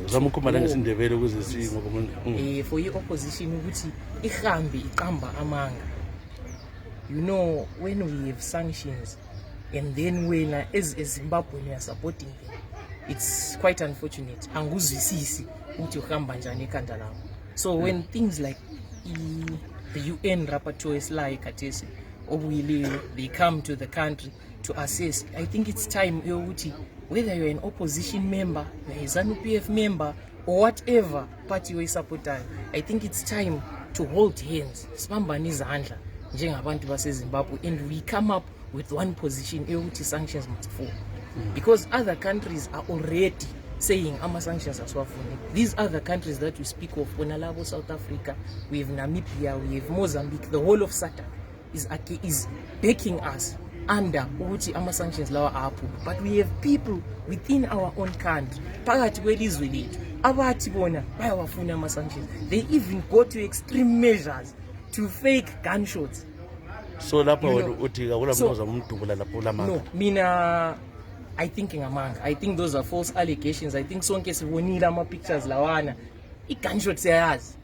Uzama ukukhuluma ngesindebele ukuze singokomuntu. For the opposition ukuthi ihambe iqamba amanga. When we have sanctions and then when as Zimbabwe we are supporting them, it's quite unfortunate. Anguzwisisi ukuthi uhamba njani ekhanda lawo. So when things like the UN rapporteurs like Katesi Obuyile, they come to the country to assess, I think it's time whether you're an opposition member, you're a ZANU-PF member, or whatever party you're supporting, I think it's time to hold hands. Sibambane izandla njengabantu baseZimbabwe, and we come up with one position ukuthi sanctions must fall. Because other countries are already saying ama-sanctions asiwafuni. These other countries that we speak of, Onalabo, South Africa, we have Namibia, we have Mozambique, the whole of SADC is backing us under ukuthi ama-sanctions lawa aphuma. But we have people within our own country, phakathi kwelizwe lethu, abathi bona bayawafuna ama-sanctions. They even go to extreme measures to fake gunshots. So lapho uthi akula mnozama umdubula lapho lamanga. No, mina I think those are false allegations. I think sonke sibonile ama-pictures lawana, i-gunshots yayazi,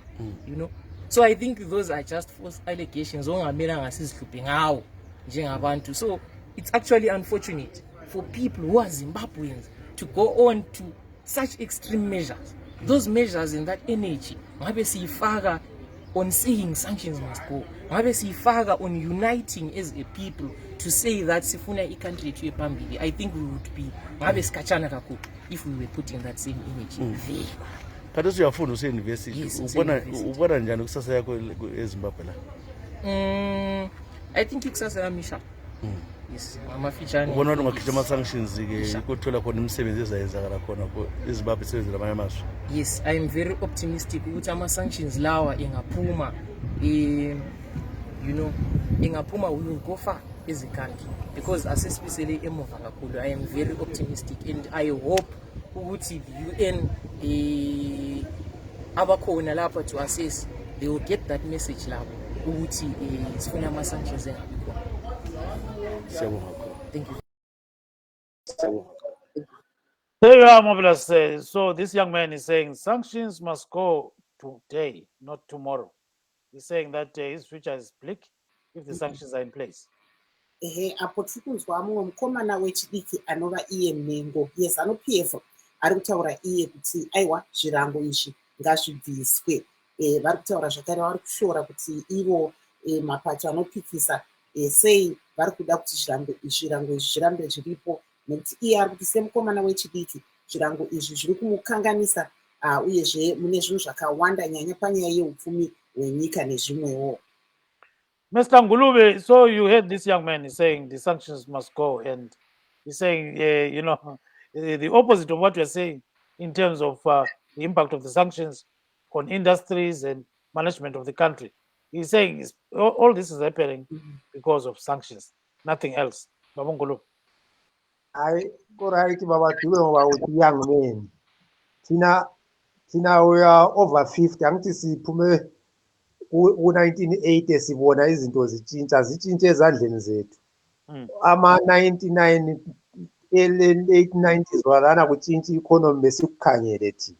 So I think those are just false allegations ongamelanga sizihluphe ngawo njengabantu. So it's actually unfortunate for people who are Zimbabweans to go on to such extreme measures. Those measures and that energy ngabe siyifaka on saying sanctions must go, ngabe siyifaka on uniting as a people to say that sifuna i-country to phambili. I think we would be ngabe sikhatshana kakhulu if we were putting that same energy there. Khathi uyafunda use-university, ubona njani kusasa yakho eZimbabwe la? I think ikusasa yami isha. Yes, amafitshane. Ubona ukuthi ungakhipha ama-sanctions ke ukuthola khona imisebenzi ezayenzakala khona eZimbabwe isebenzela amanye amazwe. Yes, I am very optimistic ukuthi ama-sanctions lawa ingaphuma, ingaphuma, we will go far as a country, because asespecially emuva kakhulu. I am very optimistic and I hope ukuthi the UN abakhona lapha to assess, they will get that message labo ukuthi sifuna ama-sanctions engabi khona. Thank you. There you are, Marvelous. So this young man is saying sanctions must go today, not tomorrow. He's saying that his future is bleak if the sanctions are in place. Apo tiri kunzwa mumwe mukomana wechidiki anova iye Mengo, yes, ano-PF ari kutaura iye kuti aiwa zvirango izvi ngazvibviswe. Vari kutaura zvakare, vari kushora kuti ivo mapato anopikisa sei vari kuda kuti zvirango izvi zvirambe zviripo, nekuti iye ari kuti semukomana wechidiki zvirango izvi zviri kumukanganisa, uyezve mune zvinhu zvakawanda nyanya panyaya yeupfumi hwenyika nezvimwewo. Mr. Ngulube, so you heard this young man is saying the sanctions must go, and he's saying, the opposite of what you're saying in terms of the impact of the sanctions on industries and management of the country. He's saying all this is happening because of sanctions, nothing else. Baba Ngulube. Hayi, right baba Dube ngoba uthi young man. Thina we are over 50, angithi siphume ku-1980 sibona izinto zitshintshe ezandleni zethu. Ama-99 late 90s walana kutshintsha i-economy besikukhangele thina.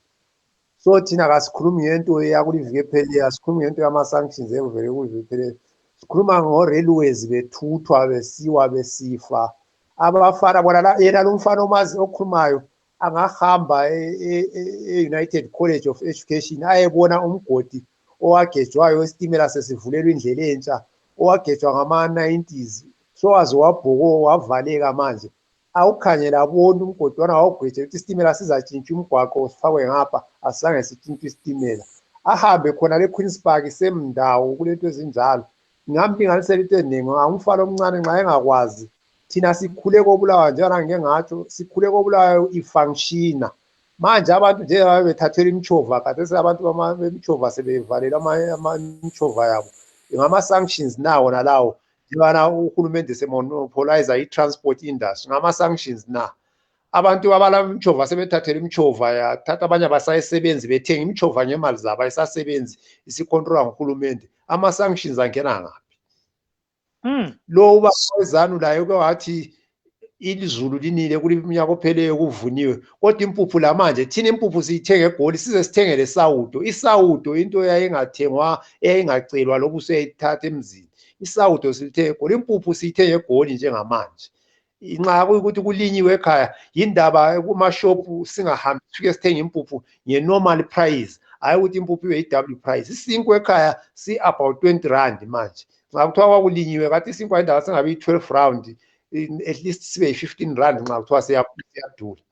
So thina kasikhulumi ngento yakuliviki ephelileyo, asikhulumi ngento yama-sanctions evele kuliviki ephelileyo. Sikhuluma ngo-railways bethuthwa besiwa besifa. Abafana bona yena lo mfana omazi okhulumayo angahamba e-United College of Education ayebona umgodi owagejwayo wesitimela sesivulelwa indlela entsha, owagejwa ngama-90s, so waze wabhoko wavaleka manje. Awukhangela abona umgodi wana wawugwetshe ukuthi isitimela sizatshintsha umgwaqo sifakwe ngapha, asizange sitshintshwe isitimela. Ahambe khona le-Queen's Park semndawo kulento ezinjalo. Ngingamlinganisela into eningi, umfana omncane nxa engakwazi. Thina sikhule kobulawayo njengoba ngike ngatsho, sikhule kobulawayo ifunctiona. Manje abantu njengoba bethathelwa imchova, khathesi abantu bemchova sebevalela imchova yabo. Ngama-sanctions nawo nalawo, njengobana uhulumende semonopolizer i-transport industry, ngama-sanctions na. Abantu abala imchova sebethathela imchova yathatha abanye abasayisebenzi bethenga imchova ngemali zabo ayisasebenzi, isikontrolwa nguhulumende. Ama-sanctions angena ngaphi? Lo ubawezanu layo ke wathi ilizulu linile kulinyaka opheleyo kuvuniwe, kodwa impuphu la manje thina impuphu siyithenga eGoli size sithengele esawudo. Isawudo into yayingathengwa eyayingacelwa lobu seyithatha emzini. Isawudo silithenga eGoli, impuphu siyithenga eGoli njengamanje. Inxa kuyikuthi kulinyiwe ekhaya, yindaba kumashopu singahambi sifike sithenga impuphu nge-normal price, hayi ukuthi impuphu ibe i-double price. Isinkwa ekhaya si-about 20 rand manje. Nxa kuthiwa kwakulinyiwe kathi isinkwa indaba singabe i-12 rand, at least sibe yi-15 rand nxa kuthiwa siyadula.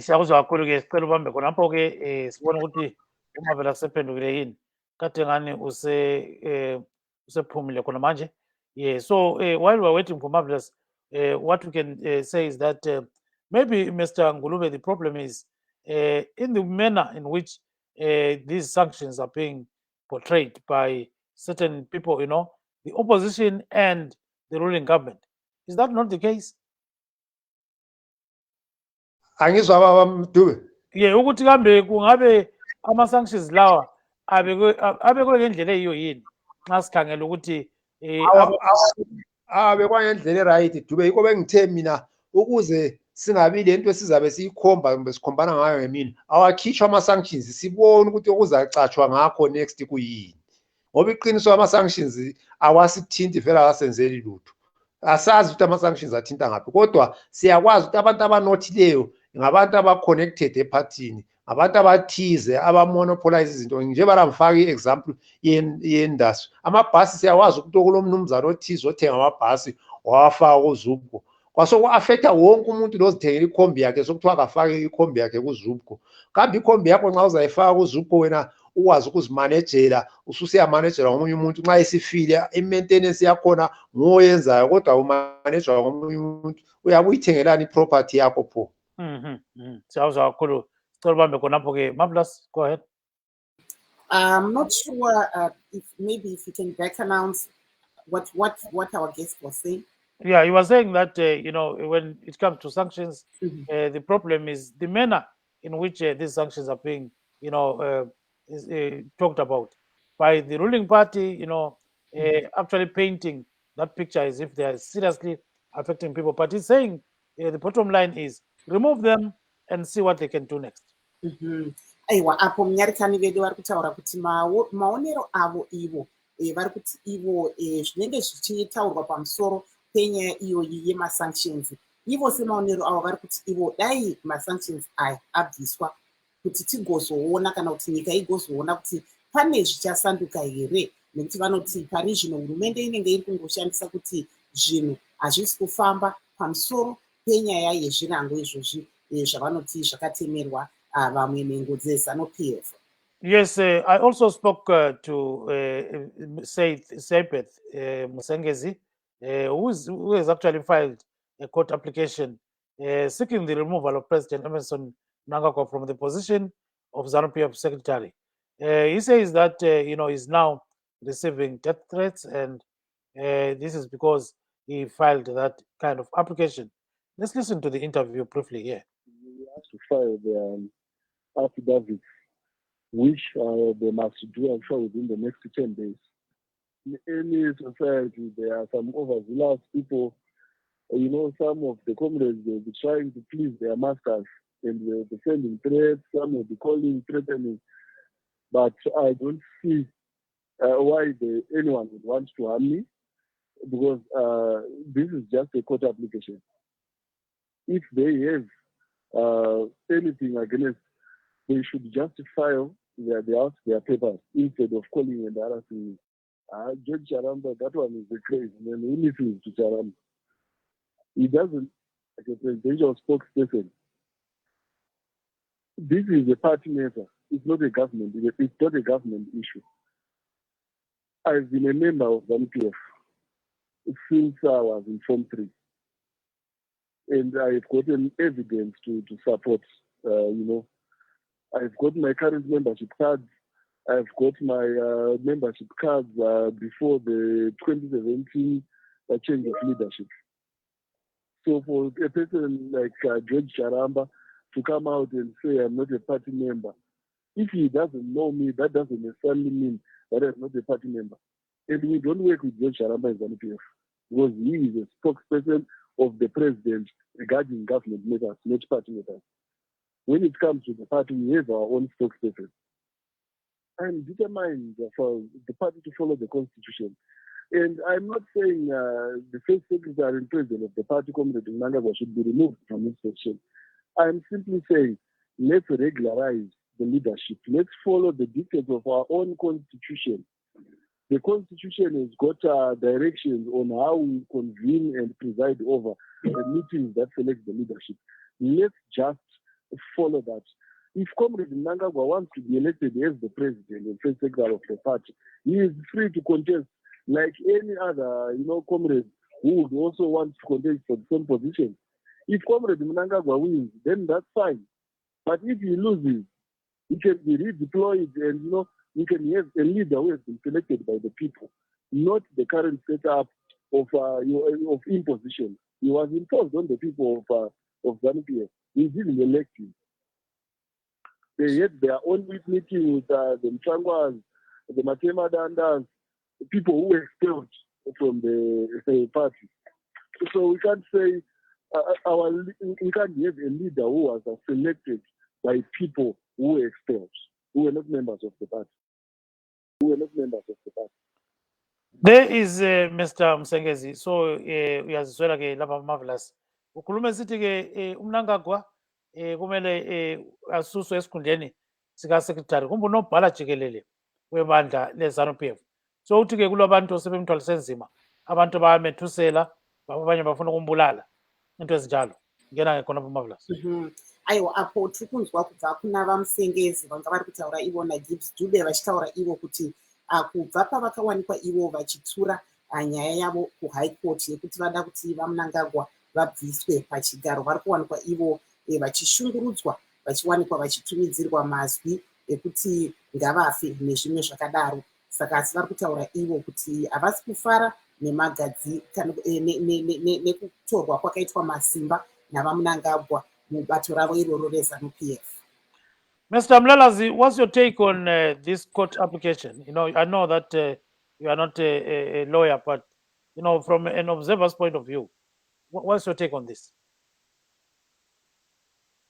Siyakuzwa kakhulu-ke, sicela ubambe khonapho-ke sibone ukuthi uMavela sephendukile yini. Kade ngani usephumile khona manje. So while we're waiting for Marvelous, what we can say is that maybe, Mr. Ngulube, the problem is in the manner in which these sanctions are being portrayed by certain people, the opposition and the ruling government. Is that not the case? Angizwa baba Dube. Ukuthi kambe kungabe ama-sanctions lawa abekwe ngendlela eyiyo yini nxa sikhangela ukuthi abekwa ngendlela e-right Dube. Yikho bengithe mina ukuze singabi lento esizabe siyikhomba kumbe sikhombana ngayo ngemina, awakhishwa ama-sanctions sibone ukuthi okuzacatshwa ngakho next kuyini, ngoba iqiniso ama-sanctions awasithinti vele awasenzeli lutho. Asazi ukuthi ama-sanctions athinta ngaphi, kodwa siyakwazi ukuthi abantu abanothileyo ngabantu aba-connected ephathini, ngabantu abathize abamonopolize izinto. Njengoba ngifaka i-example ye-industry, amabhasi siyakwazi ukuthi kulomnumzana othize othenga amabhasi wawafaka kuZUBCO, kwasoku-affecta wonke umuntu lozithengela ikhombi yakhe sokuthiwa akafake ikhombi yakhe kuZUBCO. Kambe ikhombi yakho nxa uzayifaka kuZUBCO wena ukwazi ukuzimanejela, ususiyamanejela ngomunye umuntu, nxa isifile i-maintenance yakhona ngoyenzayo, kodwa umanejwa ngomunye umuntu, uyabe uyithengelani i-property yakho pho. Siyakuzwa kakhulu, sicela ubambe khonapho-ke. Marvelous, go ahead. I'm not sure if you can back announce what our guest was saying. Yeah, he was saying that when it comes to sanctions, Mhm. the problem is the manner in which these sanctions are being talked about by the ruling party. Actually painting that picture as if they are seriously affecting people. But he's saying the bottom line is remove them and see what they can do next. Mhm. Aiwa, apo munyarikani vedu vari kutaura kuti maonero avo ivo vari kuti ivo zvinenge zvichitaurwa pamusoro penyaya iyoyi yemasanctions, ivo semaonero avo vari kuti ivo dai masanctions aya abviswa kuti tigozoona kana kuti nyika igozoona kuti pane zvichasanduka here, nekuti vanoti pari zvino hurumende inenge iri kungoshandisa kuti zvinhu hazvisi kufamba pamusoro penyaya yezvirango izvozvi zvavanoti zvakatemerwa vamwe nhengo dzeZANU-PF. Yes, I also spoke to Sepeth Musengezi, who has actually filed a court application seeking the removal of President Emerson Mnangagwa from the position of ZANU-PF secretary. He says that he's now receiving death threats, and this is because he filed that kind of application. Let's listen to the interview briefly here. We have to file the affidavit, which they must do, I'm sure, within the next 10 days. In any society, there are some overzealous people. Some of the comrades will be trying to please their masters and will be sending threats, some will be calling, threatening. But I don't see why anyone would want to harm me, because this is just a court application. If they have anything against, they should just file their papers instead of calling and harassing me. George Charamba, that one is a crazy man. He listens to Charamba. He doesn't, like a presidential spokesperson. This is a party matter. It's not a government. It's not a government issue. I've been a member of ZANU-PF since I was in Form 3. And I've gotten evidence to support, I've got my current membership cards. I've got my membership cards before the 2017 change of leadership. So for a person like George Charamba to come out and say I'm not a party member, if he doesn't know me, that doesn't necessarily mean that I'm not a party member. And we don't work with George Charamba as ZANU-PF, because he is a spokesperson of the president regarding government matters, not party matters. When it comes to the party, we have our own spokesperson. I'm determined for the party to follow the constitution. And I'm not saying the first secretary and president of the party, Comrade Mnangagwa, should be removed from this position. I'm simply saying, let's regularize the leadership. Let's follow the dictates of our own constitution. The constitution has got directions on how we convene and preside over the meetings that select the leadership. Let's just follow that. If Comrade Mnangagwa wants to be elected as the president and first secretary of the party, he is free to contest like any other, comrade who would also want to contest for the same position. If Comrade Mnangagwa wins, then that's fine. But if he loses, he can be redeployed, and you can have a leader who has been selected by the people, not the current setup of imposition. He was imposed on the people of ZANU-PF. He didn't elect him. They had their own meeting with the Mchangwas, the Matema Dandas, the people who were expelled from the party. So we can't say we can't have a leader who was selected by people who were expelled, who were not members of the party. There is Mr. Msengezi. So uyaziswela ke lapha Marvelous. Ukhuluma esithi ke uMnangagwa kumele asuswe esikhundleni sika secretary kumbe unobhala jikelele webandla leZANU-PF. So uthi ke kulabantu sebemthwalise enzima, abantu bayamethusela, abanye bafuna ukumbulala, into ezinjalo. Ngena ke khona Marvelous. Aiwa, apo tiri kunzwa kubva kuna vamusengezi vanga vari kutaura ivo naGibbs Dube vachitaura ivo kuti kubva pavakawanikwa ivo vachitura nyaya yavo kuhigh court yekuti vada kuti vaMnangagwa vabviswe pachigaro, vari kuwanikwa ivo vachishungurudzwa, vachiwanikwa vachitumidzirwa mazwi ekuti ngavafe nezvimwe zvakadaro. Saka asi vari kutaura ivo kuti havasi kufara nemagadzi nekutorwa kwakaitwa Masimba navaMnangagwa mubato ravo iroro reZANU-PF. Mr. Mlalazi, what's your take on this court application? You know, I know that you are not a lawyer, but you know, from an observer's point of view, what's your take on this?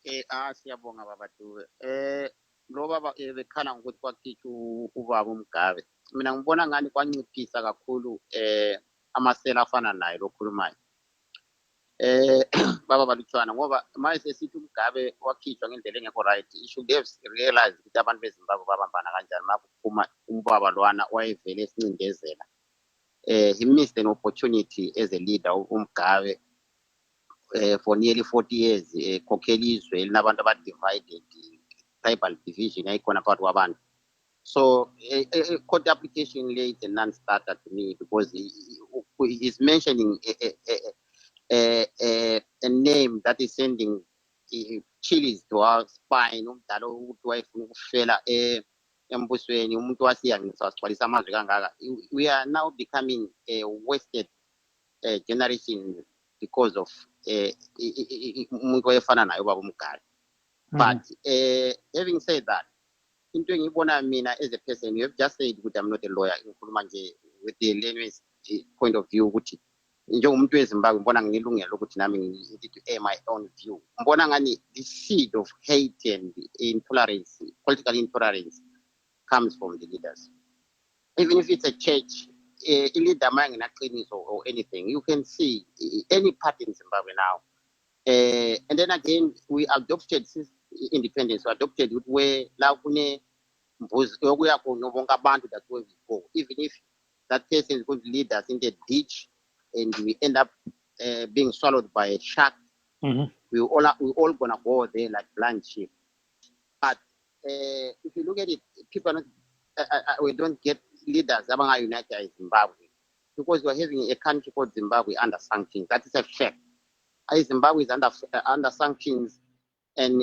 Siyabonga baba Dube. Lo baba bekhala ngokuthi kwakhitshwa ubaba uMgabe. Mina ngibona ngani kwanciphisa kakhulu amasela afana naye lokhulumayo. Baba balutshwana ngoba manje sesithi uMgabe wakhitshwa ngendlela engekho right. You should have realized ukuthi abantu beZimbabwe babambana kanjani makuphuma umbaba lwana wayevele esincindezela. He missed an opportunity as a leader uMgabe. For nearly 40 years, Kokeli Israel, nabantu divided, tribal division, ikhona phakathi kwabantu. So, a court application late a non-starter to me because he's mentioning a name that is sending chills to our spine. We are now becoming a wasted generation because of umuntu oyefana naye ubaba uMgabe. But having said that, into engibona mina as a person, you have just said ukuthi I'm not a lawyer, ngikhuluma nje with the layman's point of view ukuthi njengomuntu weZimbabwe ngibona ngilungelo ukuthi nami ngithi air my own view. Ngibona ngani the seed of hate and intolerance, political intolerance comes from the leaders. Even if it's a church, a leader or anything, you can see any party in Zimbabwe now. And then again, we adopted since independence, we adopted where even if that person is going to lead us in the ditch and we end up being swallowed by a shark, we all gonna go there like blind sheep. But if you look at it, people are not, we don't get leaders among United in Zimbabwe because we're having a country called Zimbabwe under sanctions. That is a fact. Zimbabwe is under sanctions, and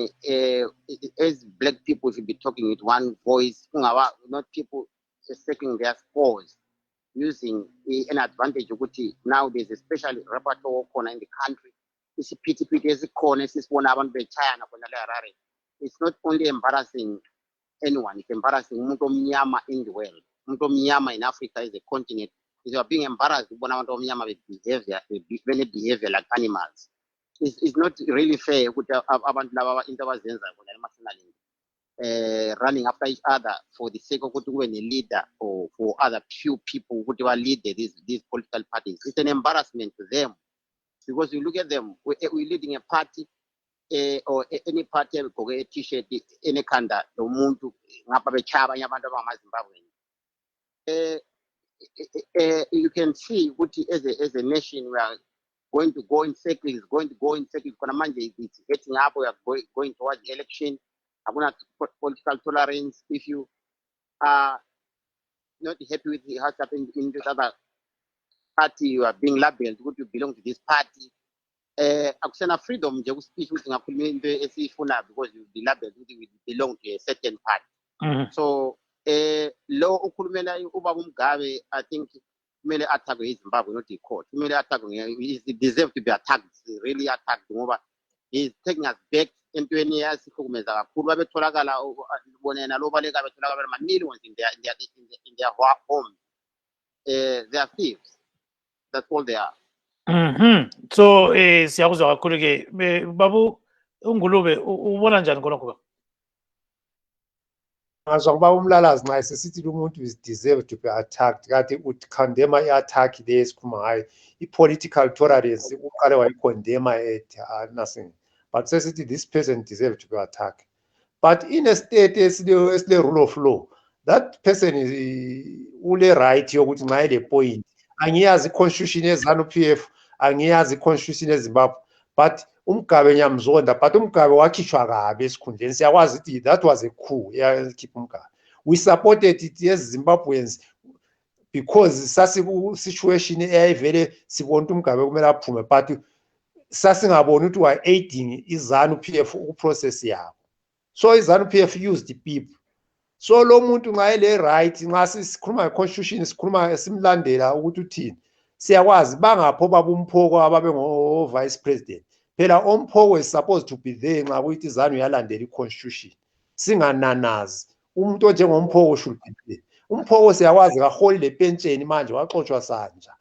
as black people should be talking with one voice, not people taking their scores, using an advantage of which now there's a special repertoire corner in the country. It's not only embarrassing anyone, it's embarrassing umuntu omnyama in the world. Umuntu omnyama in Africa is a continent. Is being embarrassed when abantu omnyama behavior like animals. It's not really fair ukuthi abantu laba into abazenza running after each other for the sake of ukuthi kube ne leader or for other few people ukuthi ba lead these political parties. It's an embarrassment to them because you look at them, we're leading a party or any party egqoke a t-shirt enekhanda lomuntu ngapha bechaba abanye abantu abamaZimbabwe. You can see ukuthi as a nation we are going to go in circles, it's getting up, we are going towards the election. I'm going to political tolerance. If you are not happy with what happened in this other party, you are being labeled, would you belong to this party? Akusena freedom nje speech ukuthi ngakhuluma into esifuna because you be labeled ukuthi we belong to a certain party. So lo ukhulumela ubaba uMgabe, I think kumele attackwe eZimbabwe, not the court. Kumele attackwe, he deserves to be attacked, really attacked ngoba he's taking us back entweni yasihlukumeza kakhulu. Babetholakala bonena lo baleka betholakala millions in their homes. They are thieves. That's all they are. So siyakuzwa kakhulu ke babu uNgulube ubona njani khonokho? Ngazwa ngoba uMlalazi nxa sesithi umuntu is deserved to be attacked, kanti ukhondema i-attack le esikhuluma ngayo i-political tolerance uqale wayikondema nothing, but sesithi this person deserved to be attacked. But in a state esile rule of law, that person is ule right yokuthi nxa ele point. Angiyazi i-constitution yeZANU-PF, angiyazi i-constitution yeZimbabwe, but uMgabe nyamzonda, but uMgabe wakhishwa kabi esikhundleni. Siyakwazi ukuthi that was a coup yakhipha uMgabe. We supported it as Zimbabweans because situation eyayivele sibona ukuthi uMgabe kumele aphume, but sasingaboni ukuthi wa aiding iZANU-PF ukuprocess yabo. So iZANU-PF used the people. So lo muntu nxa ele right, nxa sikhuluma nge-constitution sikhuluma simlandela ukuthi uthini, siyakwazi bangapho babumphoko ababe ngo-vice president. Phela omphoko is supposed to be there nxa kuyithi izanu yalandela i-constitution, singananazi. Umuntu onjengomphoko should be there. Umphoko siyakwazi kaholi lepentsheni manje waxoshwa sanja.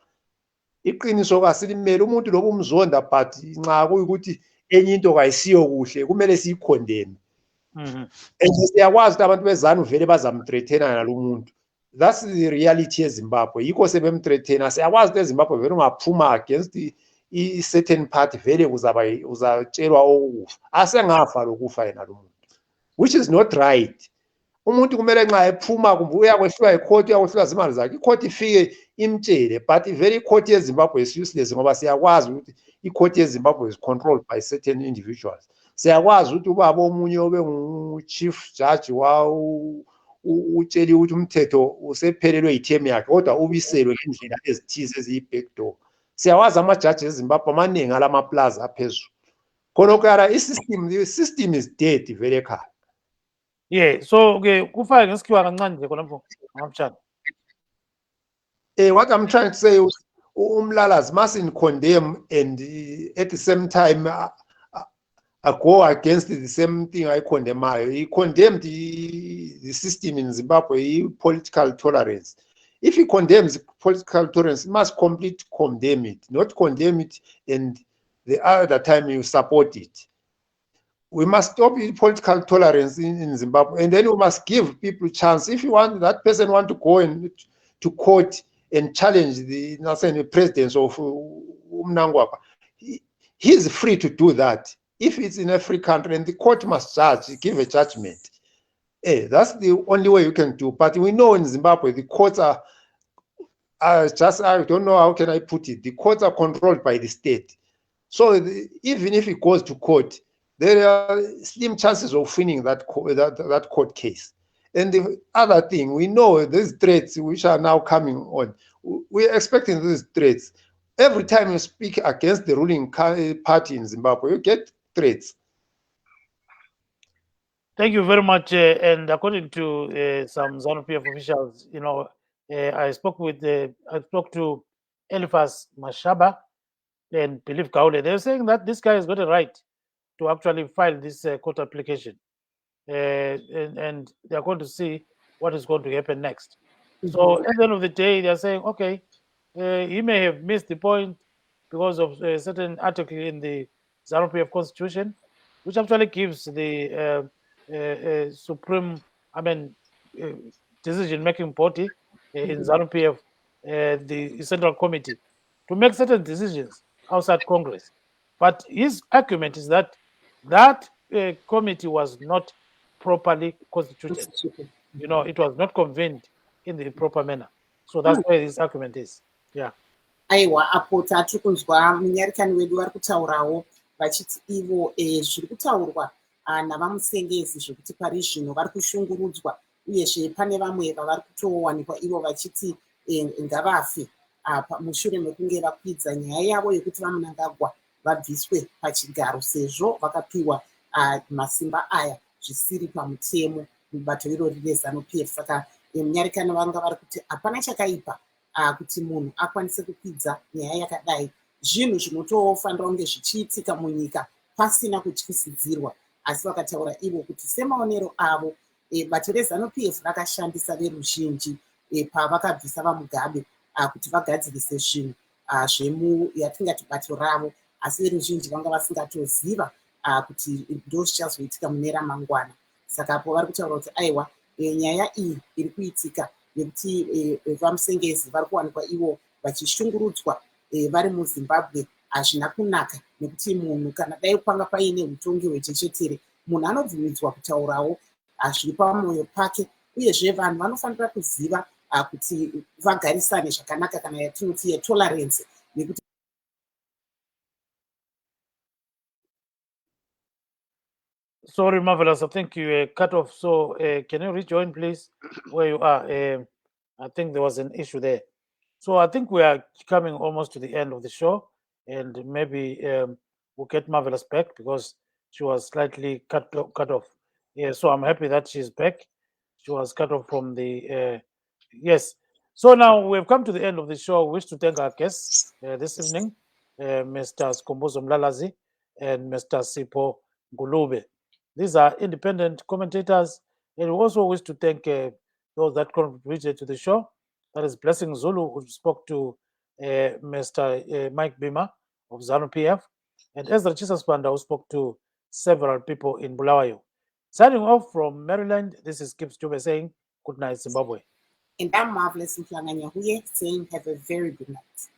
Iqiniso kasilimele umuntu loba umzonda but nxa kuyikuthi enye into kayisiyo kuhle kumele siyikhondeme. And siyakwazi ukuthi abantu bezanu vele bazamthreathena nalo muntu. That's the reality eZimbabwe. Yikho sebemthreathena. Siyakwazi ukuthi eZimbabwe vele ungaphuma against i-certain party vele uzatshelwa okufa. Asengafa lokufa yena lo muntu, which is not right. Umuntu kumele nxa ephuma kumbe uyakwehlwa icourt, uyakwehlwa zimali zakhe, icourt ifike imtshele, but vele icourt yeZimbabwe is useless ngoba siyakwazi ukuthi icourt yeZimbabwe is controlled by certain individuals. Siyakwazi ukuthi ubaba omunye obe ngu-chief judge utsheliwe ukuthi umthetho usephelelwe yithemu yakhe kodwa ubiselwe ngendlela ezithize eziyi-backdoor. Siyakwazi ama-judges eZimbabwe amaningi alamaplaza aphezulu. Khonokho yara i-system is dead vele ekhaya. Yeah, so kufake ngesikhiwa kancane nje khonapho ngamtshana. What I'm trying to say is umlalazi mustn't condemn and at the same time go against the same thing I condemn. He condemned the system in Zimbabwe, political tolerance. If he condemns political tolerance, he must completely condemn it, not condemn it and the other time you support it. We must stop political tolerance in Zimbabwe, and then we must give people a chance. If you want that person to go to court and challenge the president of Mnangagwa, he's free to do that. If it's in a free country, and the court must give a judgment. That's the only way you can do. But we know in Zimbabwe, the courts are just, I don't know how can I put it, the courts are controlled by the state. So even if it goes to court, there are slim chances of winning that court case. And the other thing, we know these threats which are now coming on, we're expecting these threats. Every time you speak against the ruling party in Zimbabwe, you get threats. Thank you very much. And according to some ZANU-PF officials, I spoke to Eliphas Mashaba and Believe Kaule. They're saying that this guy has got a right to actually file this court application, and they're going to see what is going to happen next. So at the end of the day, they're saying, okay, he may have missed the point because of a certain article in the ZANU-PF constitution, which actually gives the supreme, decision-making body in ZANU-PF, the Central Committee, to make certain decisions outside Congress. But his argument is that committee was not properly constituted. It was not convened in the proper manner. So that's where his argument is. Yeah. Aiwa, apo tiri kunzwa munyarikani wedu vari kutaurawo vachiti ivo zviri kutaurwa navamusengezi zvekuti pari zvino vari kushungurudzwa, uyezve pane vamwe vavari kutowanikwa ivo vachiti ngavafe mushure mekunge vakwidza nyaya yavo yekuti vaMnangagwa vabviswe pachigaro sezvo vakapiwa masimba aya zvisiri pamutemo mubato irori reZANU-PF. Saka munyarikani vanga vari kuti hapana chakaipa kuti munhu akwanise kukwidza nyaya yakadai. Zvinhu zvinotofanira kunge zvichiitika munyika pasina kutyisidzirwa, asi vakataura ivo kuti semaonero avo bato reZANU-PF rakashandisa veruzhinji pavakabvisa vaMugabe kuti vagadzirise zvinhu yatingati bato ravo, asi veruzhinji vanga vasingatoziva kuti ndo zvichazoitika mune ramangwana. Saka apo vari kutaura kuti aiwa, nyaya iyi iri kuitika nekuti vamusengezi vari kuwanikwa ivo vachishungurudzwa vari muZimbabwe hazvina kunaka, nekuti munhu kana dai panga paine utongi hwechechetere, munhu anobvumidzwa kutaurawo zviri pamwoyo pake, uyezve vanhu vanofanira kuziva kuti vagarisane zvakanaka, kana yatinoti yetolerance, nekuti Sorry, Marvelous, I think you cut off. So can you rejoin, please, where you are? I think there was an issue there. So I think we are coming almost to the end of the show, and maybe we'll get Marvelous back because she was slightly cut off. Yeah, so I'm happy that she's back. She was cut off from the yes. So now we've come to the end of the show. We wish to thank our guests this evening, Mr. Skombozo Mlalazi and Mr. Sipo Gulube. These are independent commentators, and we also wish to thank those that contributed to the show. That is Blessing Zulu, who spoke to Mr. Mike Bima of ZANU PF, and Ezra Chisaspanda, who spoke to several people in Bulawayo. Signing off from Maryland, this is Gibbs Jube saying good night, Zimbabwe. And I'm Marvelous Mhlanganya Huye saying have a very good night.